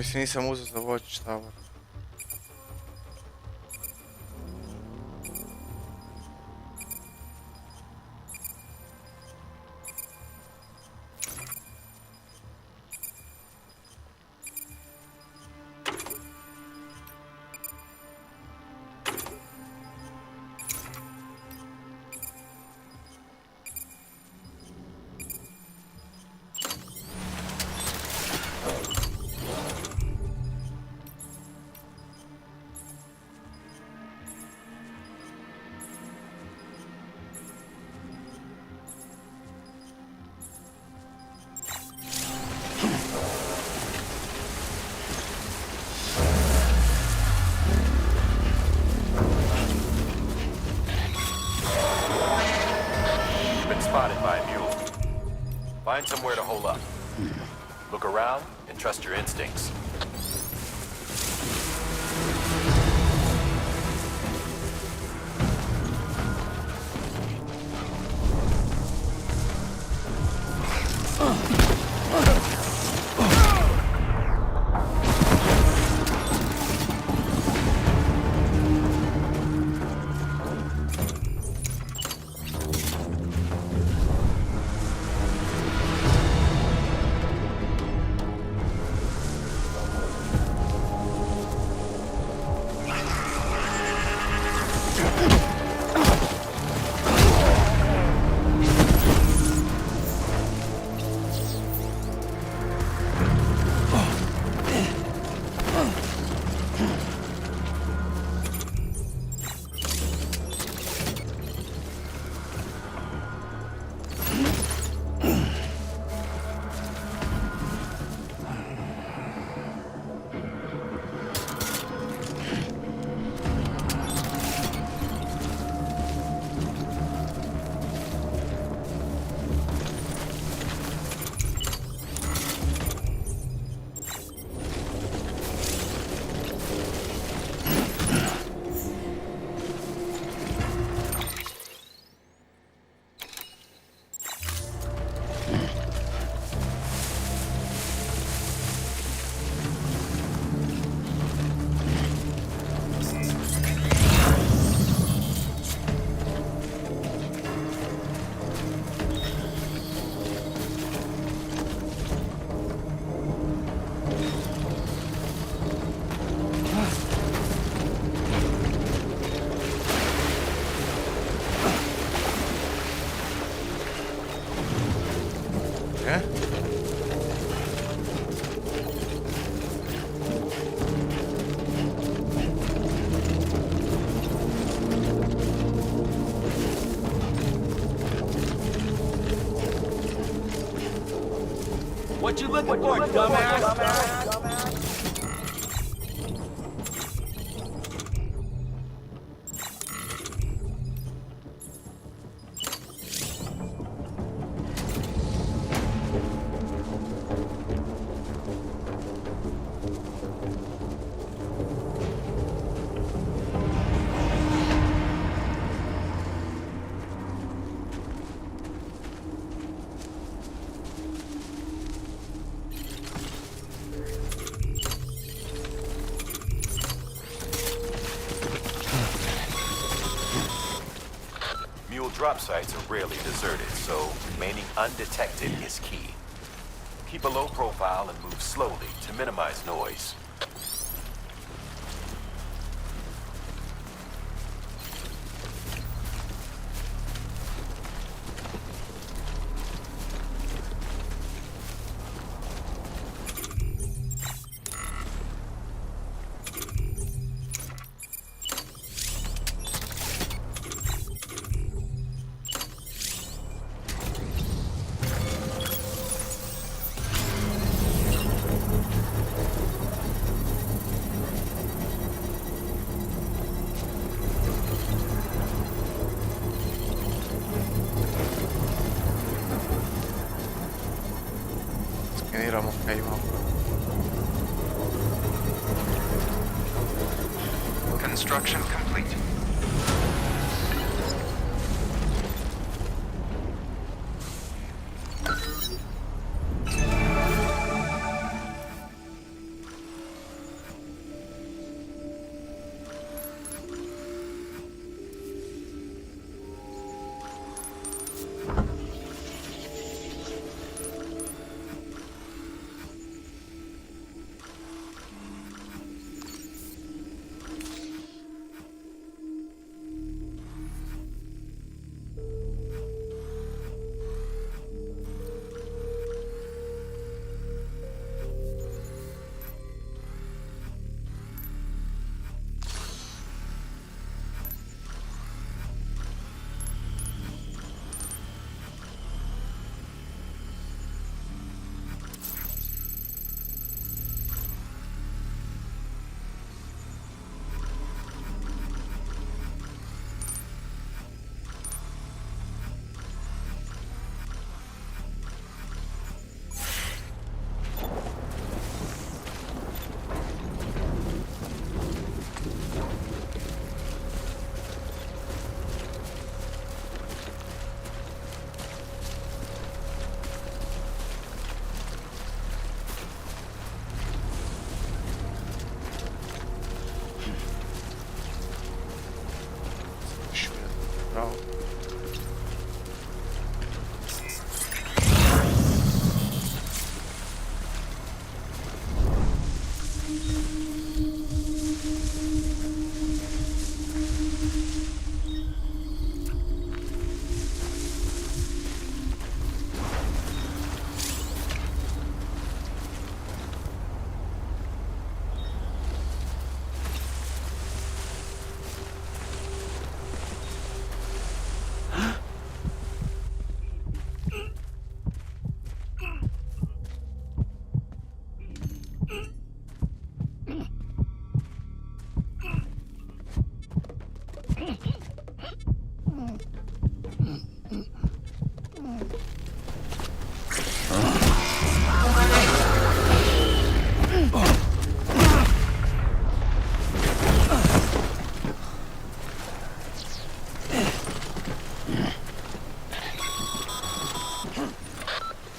Si nisam uzeo za watchtower. Spotted by a mule. Find somewhere to hole up. Look around and trust your instincts. What you looking for, dumbass? drop sites are rarely deserted, so remaining undetected is key. Keep a low profile and move slowly to minimize noise. Skeniramo kaj imamo. Construction complete. Bravo.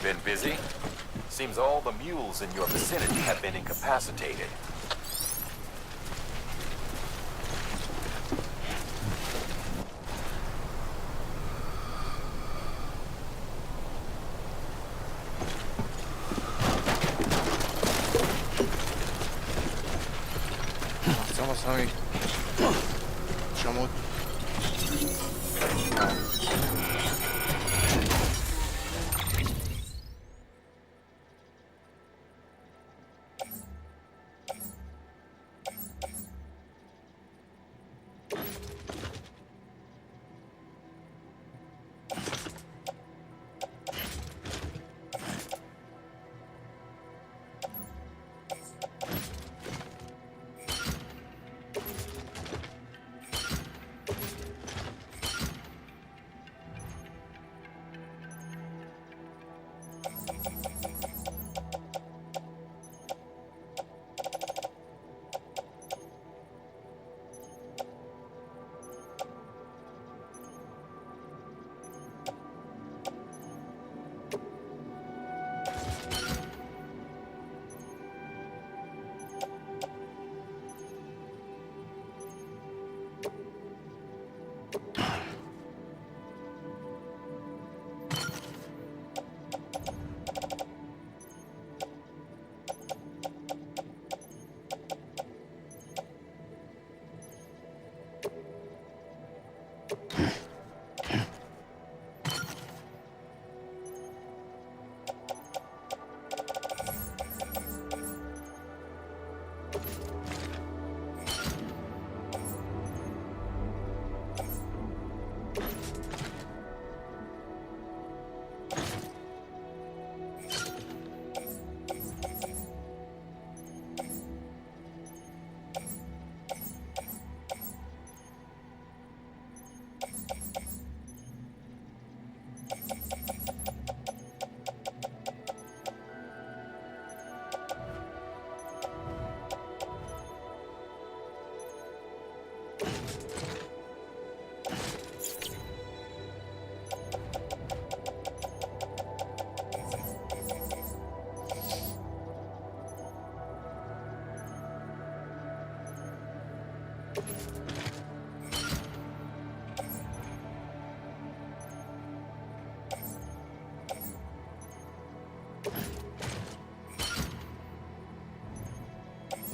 Been busy? Seems all the mules in your vicinity have been incapacitated. Samo sam ih šamut.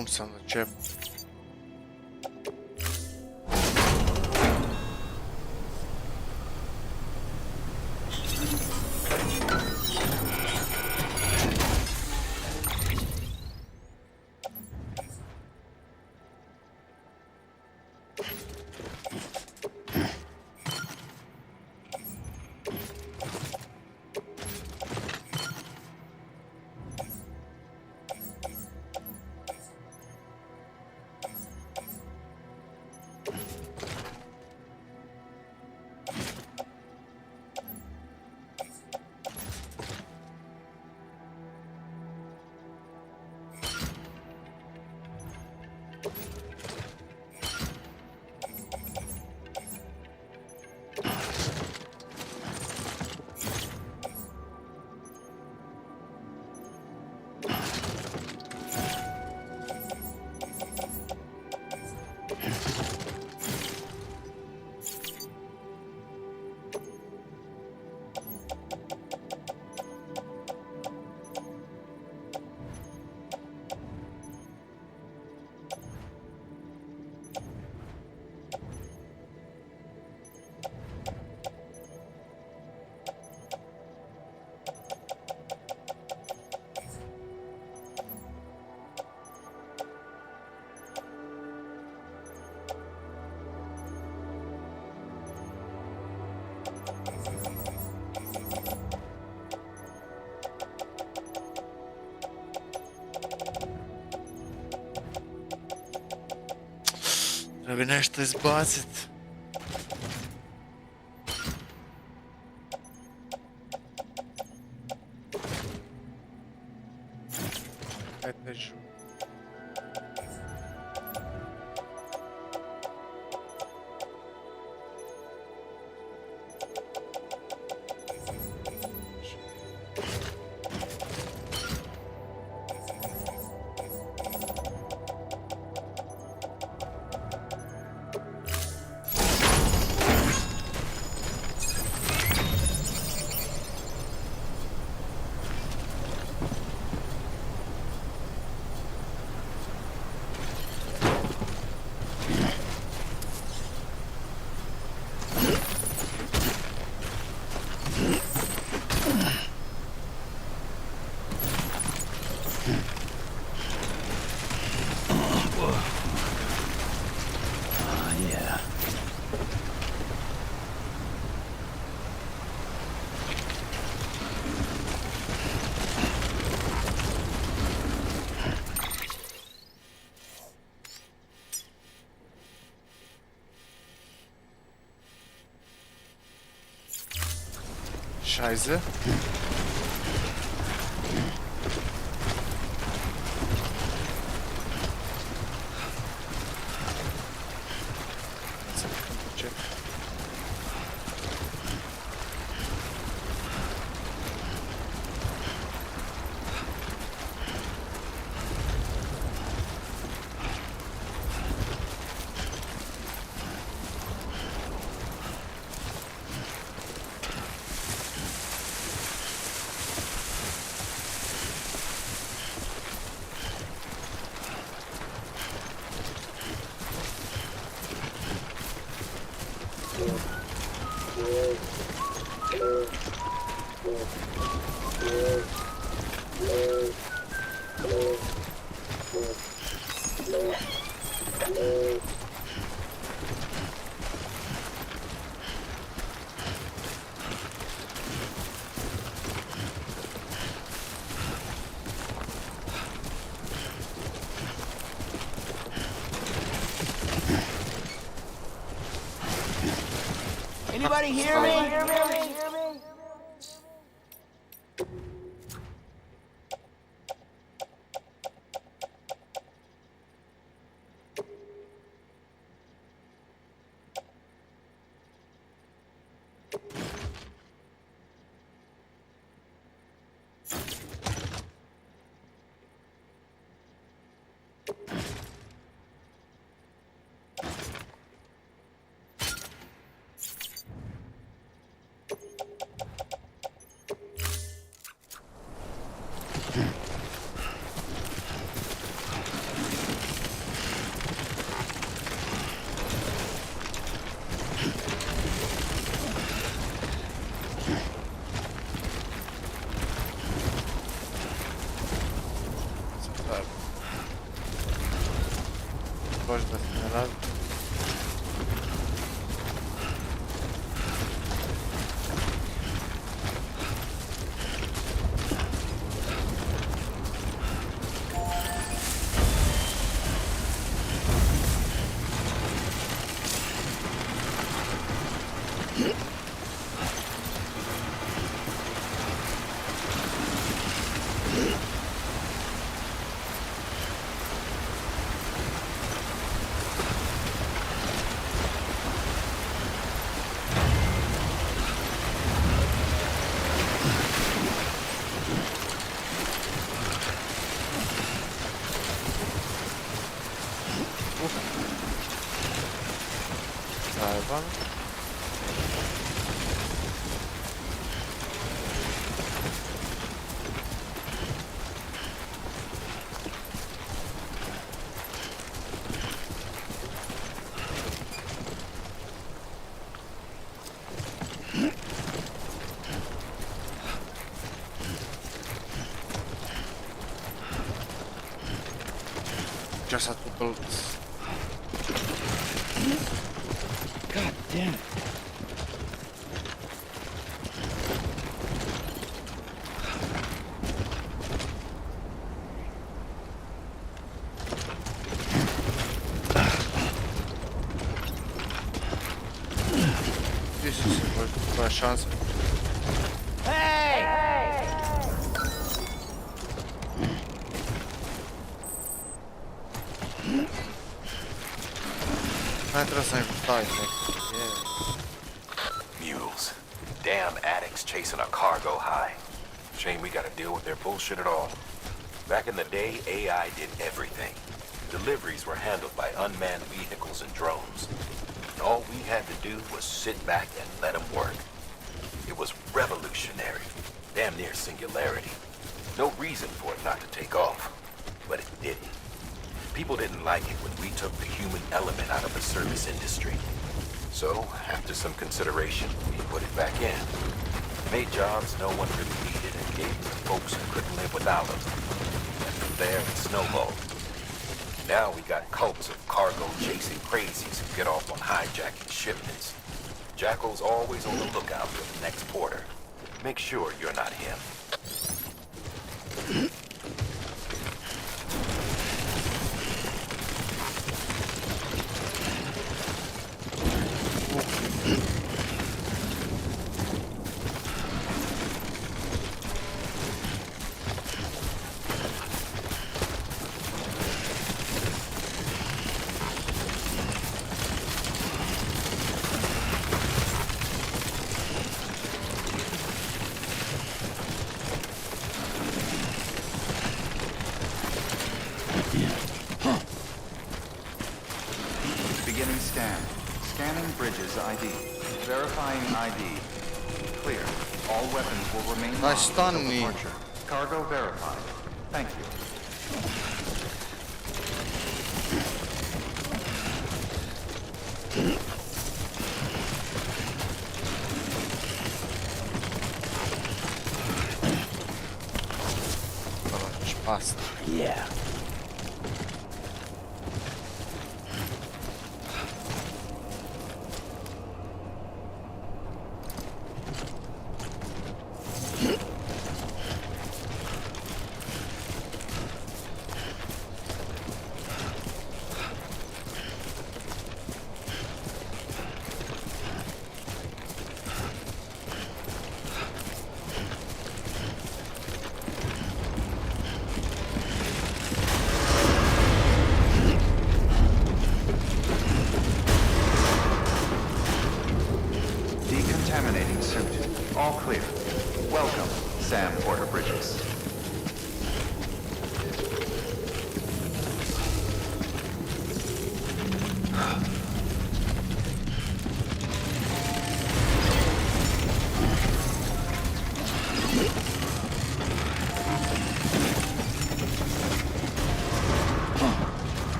Pun sam za čep. Treba nešto izbacit. Neću. Scheiße. Anybody hear me? Baš da se ne radi. Zajebano. Just have to build this. God damn it. This is a chance. Mules. Damn addicts chasing a cargo high. Shame we gotta deal with their bullshit at all. Back in the day, AI did everything. Deliveries were handled by unmanned vehicles and drones. And all we had to do was sit back and let them work. It was revolutionary. Damn near singularity. No reason for it not to take off. But it didn't. People didn't like it when we took the human element out of the service industry. So, after some consideration, we put it back in. Made jobs no one really needed and gave them to folks who couldn't live without them. And from there, it snowballed. Now we got cults of cargo-chasing crazies who get off on hijacking shipments. Jackal's always on the lookout for the next porter. Make sure you're not him. Beginning scan. Scanning bridges ID. Verifying ID. Clear. All weapons will remain locked until departure. Cargo verified. Thank you. Yeah.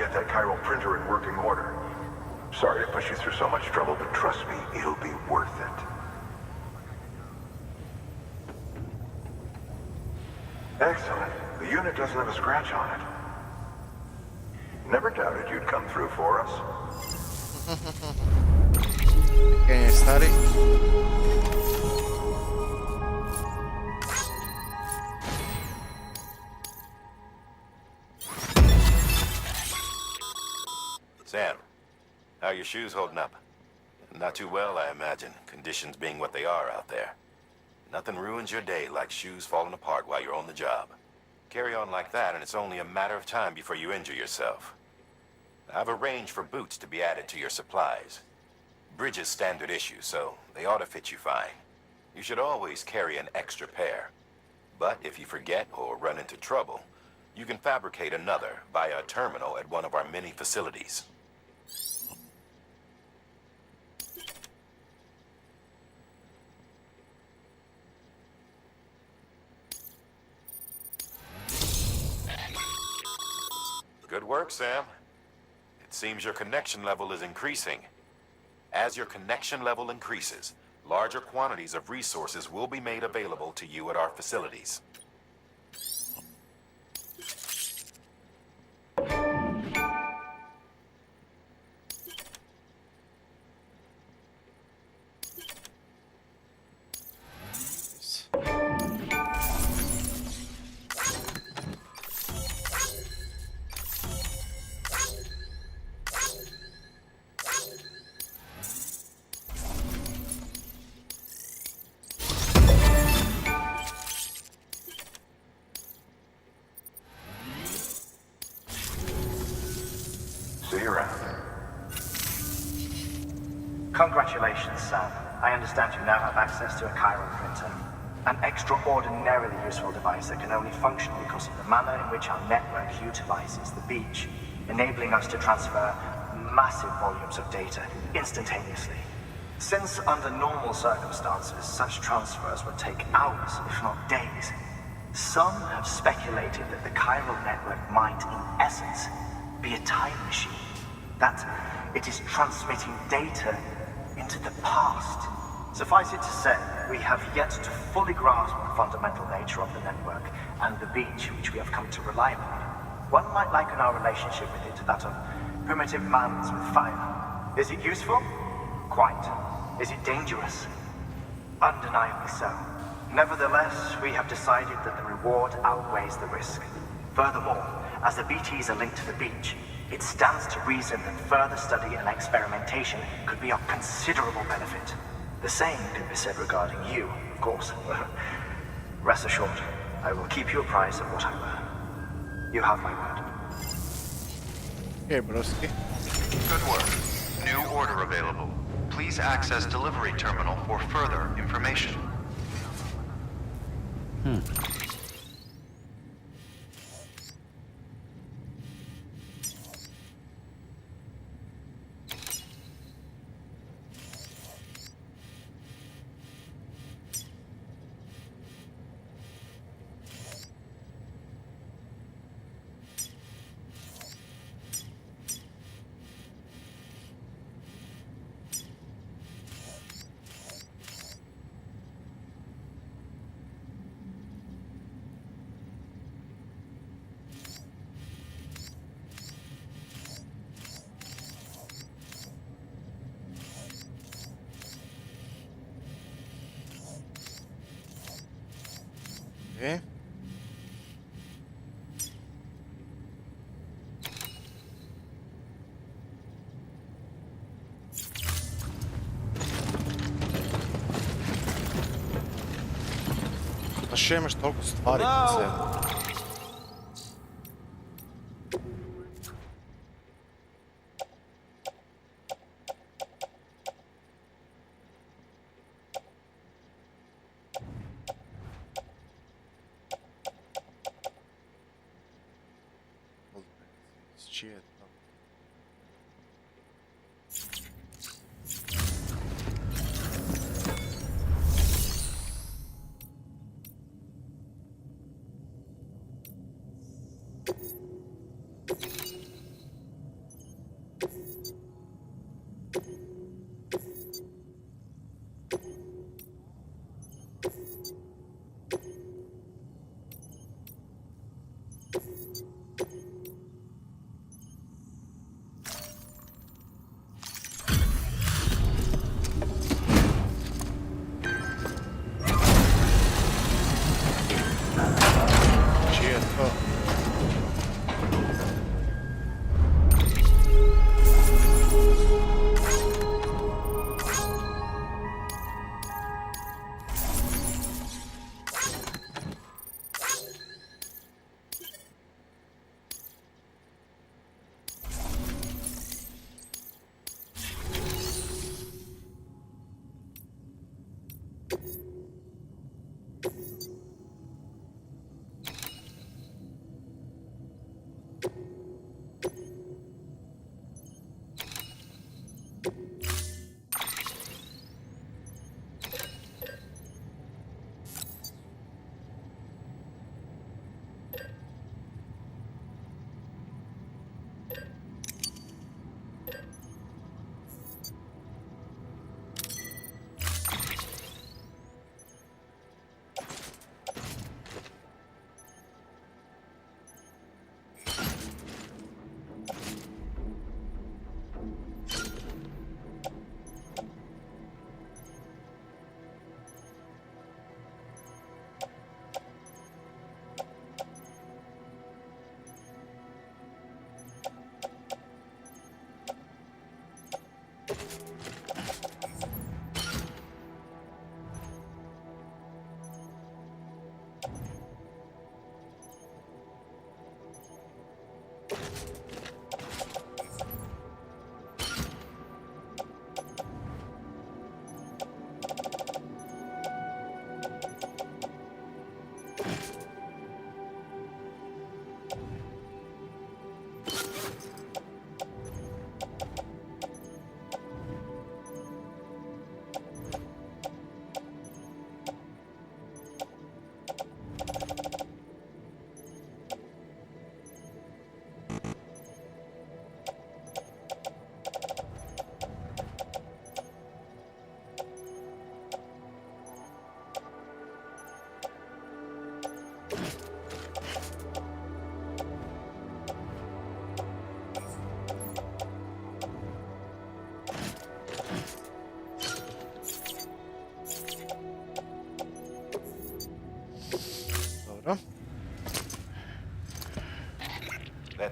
get that chiral printer in working order. Sorry to push you through so much trouble, but trust me, it'll be worth it. Excellent. The unit doesn't have a scratch on it. Never doubted you'd come through for us. Can you study? Sam, how are your shoes holding up? Not too well, I imagine, conditions being what they are out there. Nothing ruins your day like shoes falling apart while you're on the job. Carry on like that, and it's only a matter of time before you injure yourself. I've arranged for boots to be added to your supplies. Bridges standard issue, so they ought to fit you fine. You should always carry an extra pair. But if you forget or run into trouble, you can fabricate another via a terminal at one of our many facilities. Good work, Sam. It seems your connection level is increasing. As your connection level increases, larger quantities of resources will be made available to you at our facilities. See you around. Congratulations, Sam. I understand you now have access to a chiral printer. An extraordinarily useful device that can only function because of the manner in which our network utilizes the beach, enabling us to transfer massive volumes of data instantaneously. Since under normal circumstances, such transfers would take hours, if not days, some have speculated that the chiral network might, in essence, be a time machine. That it is transmitting data into the past. Suffice it to say, we have yet to fully grasp the fundamental nature of the network and the beach which we have come to rely upon. One might liken our relationship with it to that of primitive mans with fire. Is it useful? Quite. Is it dangerous? Undeniably so. Nevertheless, we have decided that the reward outweighs the risk. Furthermore, as the BTs are linked to the beach, it stands to reason that further study and experimentation could be of considerable benefit. The same can be said regarding you, of course. Rest assured, I will keep you apprised of what I learn. You have my word. Okay, broski. Good work. New order available. Please access delivery terminal for further information. Okay. Baš imaš toliko stvari kod sebe. Čije je to?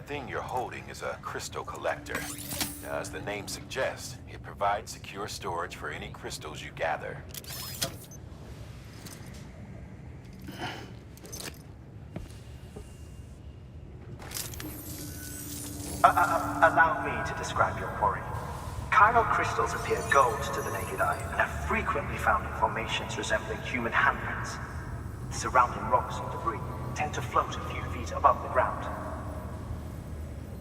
That thing you're holding is a crystal collector. Now, as the name suggests, it provides secure storage for any crystals you gather. Allow me to describe your quarry. Chiral crystals appear gold to the naked eye and are frequently found in formations resembling human handprints. Surrounding rocks and debris tend to float a few feet above the ground.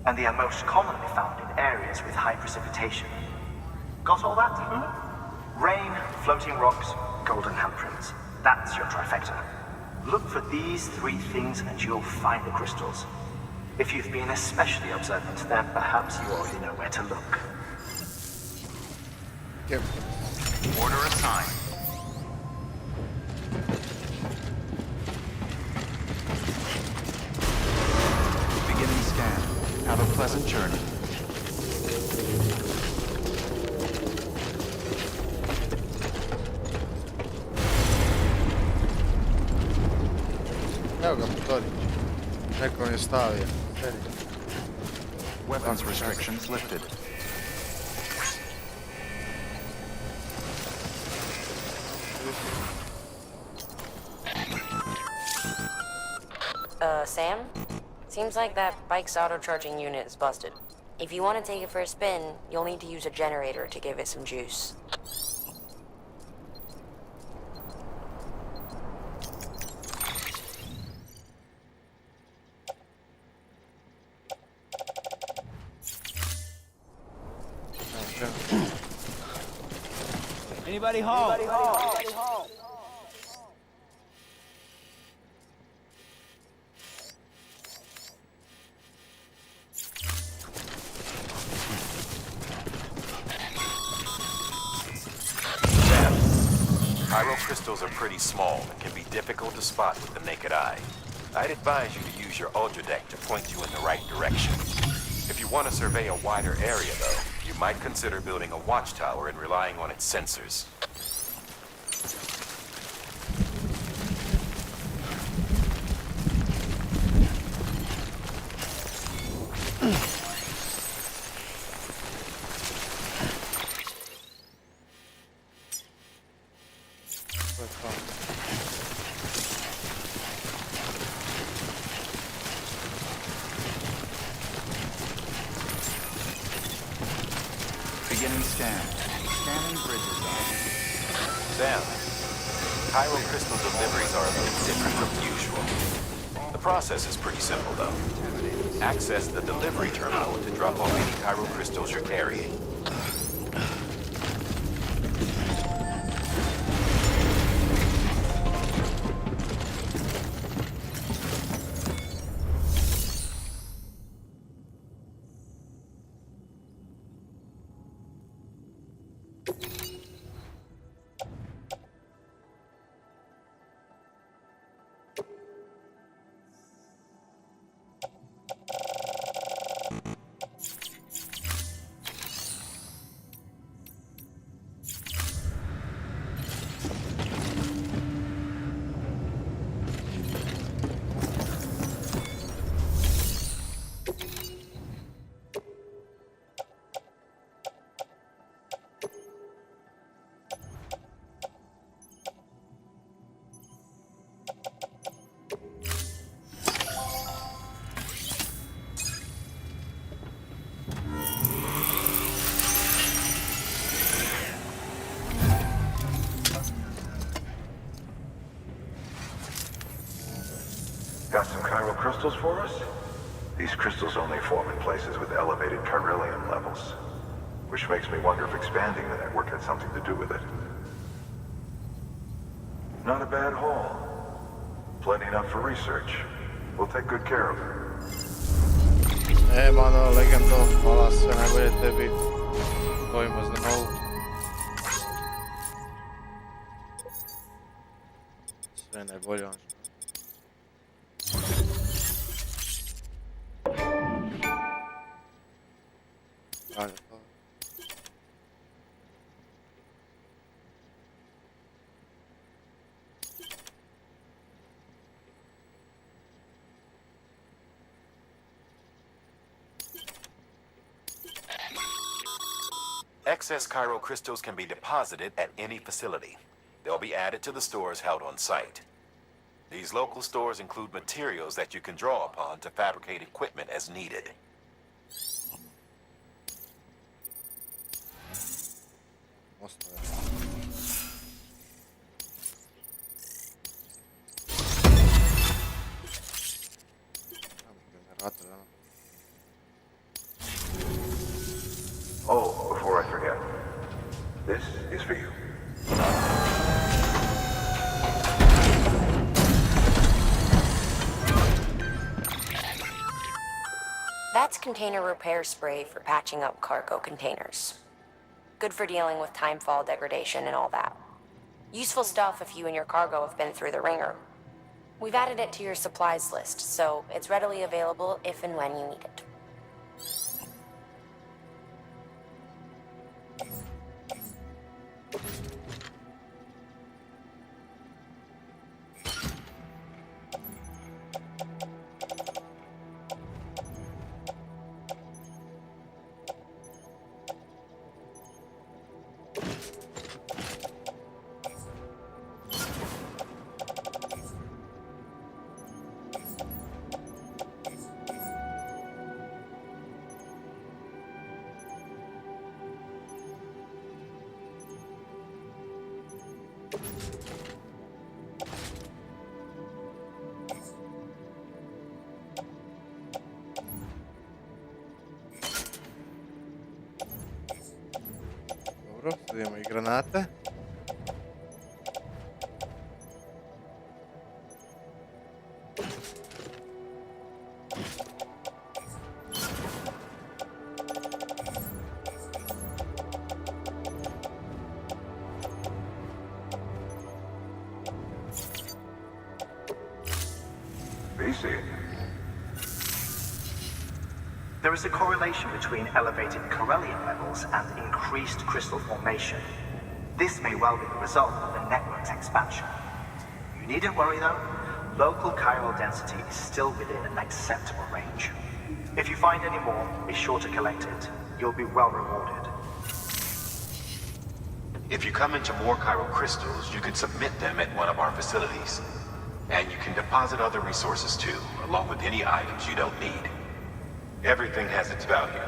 And they are most commonly found in areas with high precipitation. Got all that? Rain, floating rocks, golden handprints. That's your trifecta. Look for these three things and you'll find the crystals. If you've been especially observant, then perhaps you already know where to look. Yep. Order assigned. Beginning scan. Have a pleasant journey. Evo ga Todorić. Neko je stavio. Weapons restrictions lifted. Sam? Seems like that bike's auto-charging unit is busted. If you want to take it for a spin, you'll need to use a generator to give it some juice. Anybody home? Anybody home? Chiral crystals are pretty small and can be difficult to spot with the naked eye. I'd advise you to use your Ultra Deck to point you in the right direction. If you want to survey a wider area, though, you might consider building a watchtower and relying on its sensors. Beginning scan. Scanning bridges. Sam, chiral crystal deliveries are a little different from usual. The process is pretty simple, though. Access the delivery terminal to drop off any chiral crystals you're carrying. Got some chiral crystals for us? These crystals only form in places with elevated chiralium levels, which makes me wonder if expanding the network had something to do with it. Not a bad haul. Plenty enough for research. We'll take good care of it. Mano, legendo, hvala, sve najbolje tebi. Stojimo za novu. Sve najbolje, on. Excess Cairo crystals can be deposited at any facility. They'll be added to the stores held on site. These local stores include materials that you can draw upon to fabricate equipment as needed. Oh, before I forget, this is for you. That's container repair spray for patching up cargo containers. Good for dealing with timefall degradation and all that. Useful stuff if you and your cargo have been through the ringer. We've added it to your supplies list, so it's readily available if and when you need it. Dobro, sad imamo i granate. There is a correlation between elevated Corellium levels and increased crystal formation. This may well be the result of the network's expansion. You needn't worry though, local chiral density is still within an acceptable range. If you find any more, be sure to collect it. You'll be well rewarded. If you come into more chiral crystals, you can submit them at one of our facilities. And you can deposit other resources too, along with any items you don't need. Everything has its value.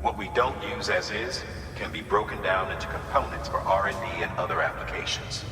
What we don't use as is can be broken down into components for R&D and other applications.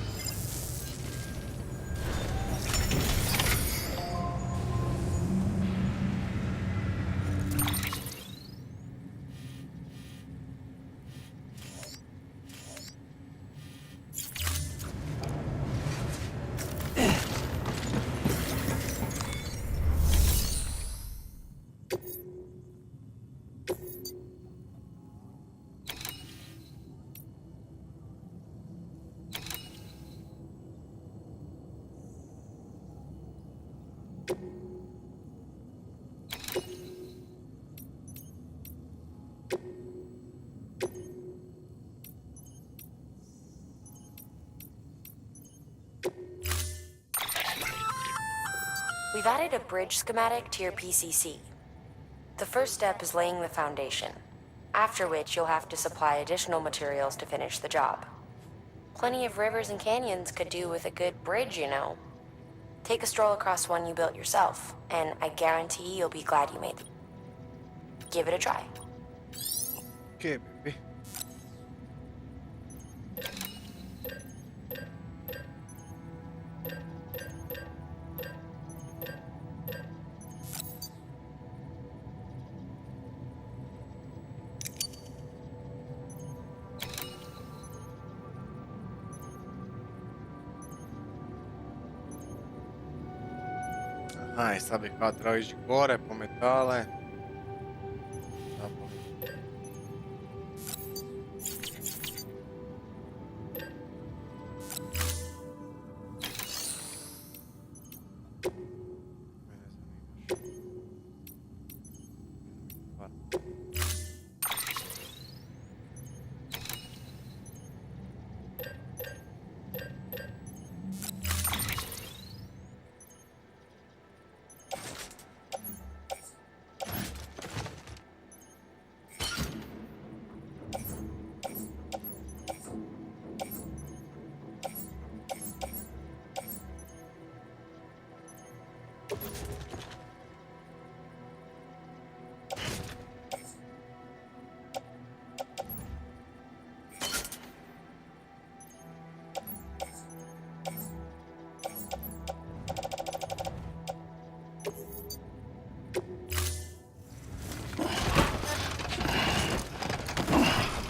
We've added a bridge schematic to your PCC. The first step is laying the foundation, after which you'll have to supply additional materials to finish the job. Plenty of rivers and canyons could do with a good bridge, you know. Take a stroll across one you built yourself, and I guarantee you'll be glad you made it. Give it a try. Okay, baby. Aj, sad bih kao trebao ići gore po metale.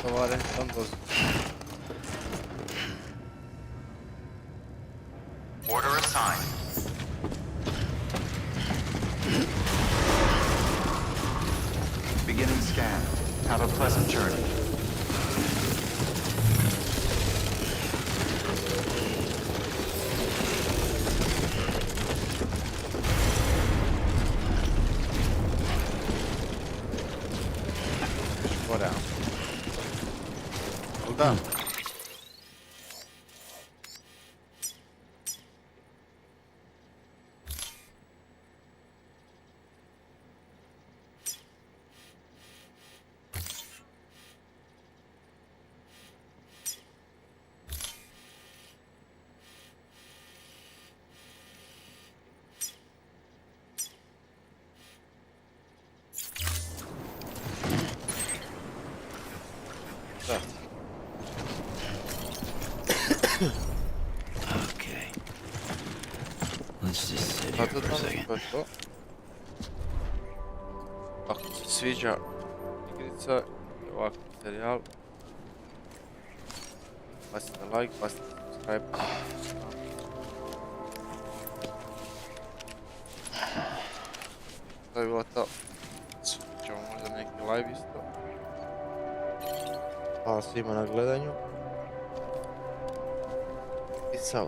tovare, don't go. Order assigned. Beginning scan. Have a pleasant journey. Bora. Da. Okay. Let's just sit here for a second. Ako se sviđa igrica i ovakav serijal, pasite like, pasite subscribe. To je bilo to. Ćemo možda neki live isto. Hvala svima na gledanju. Peace out.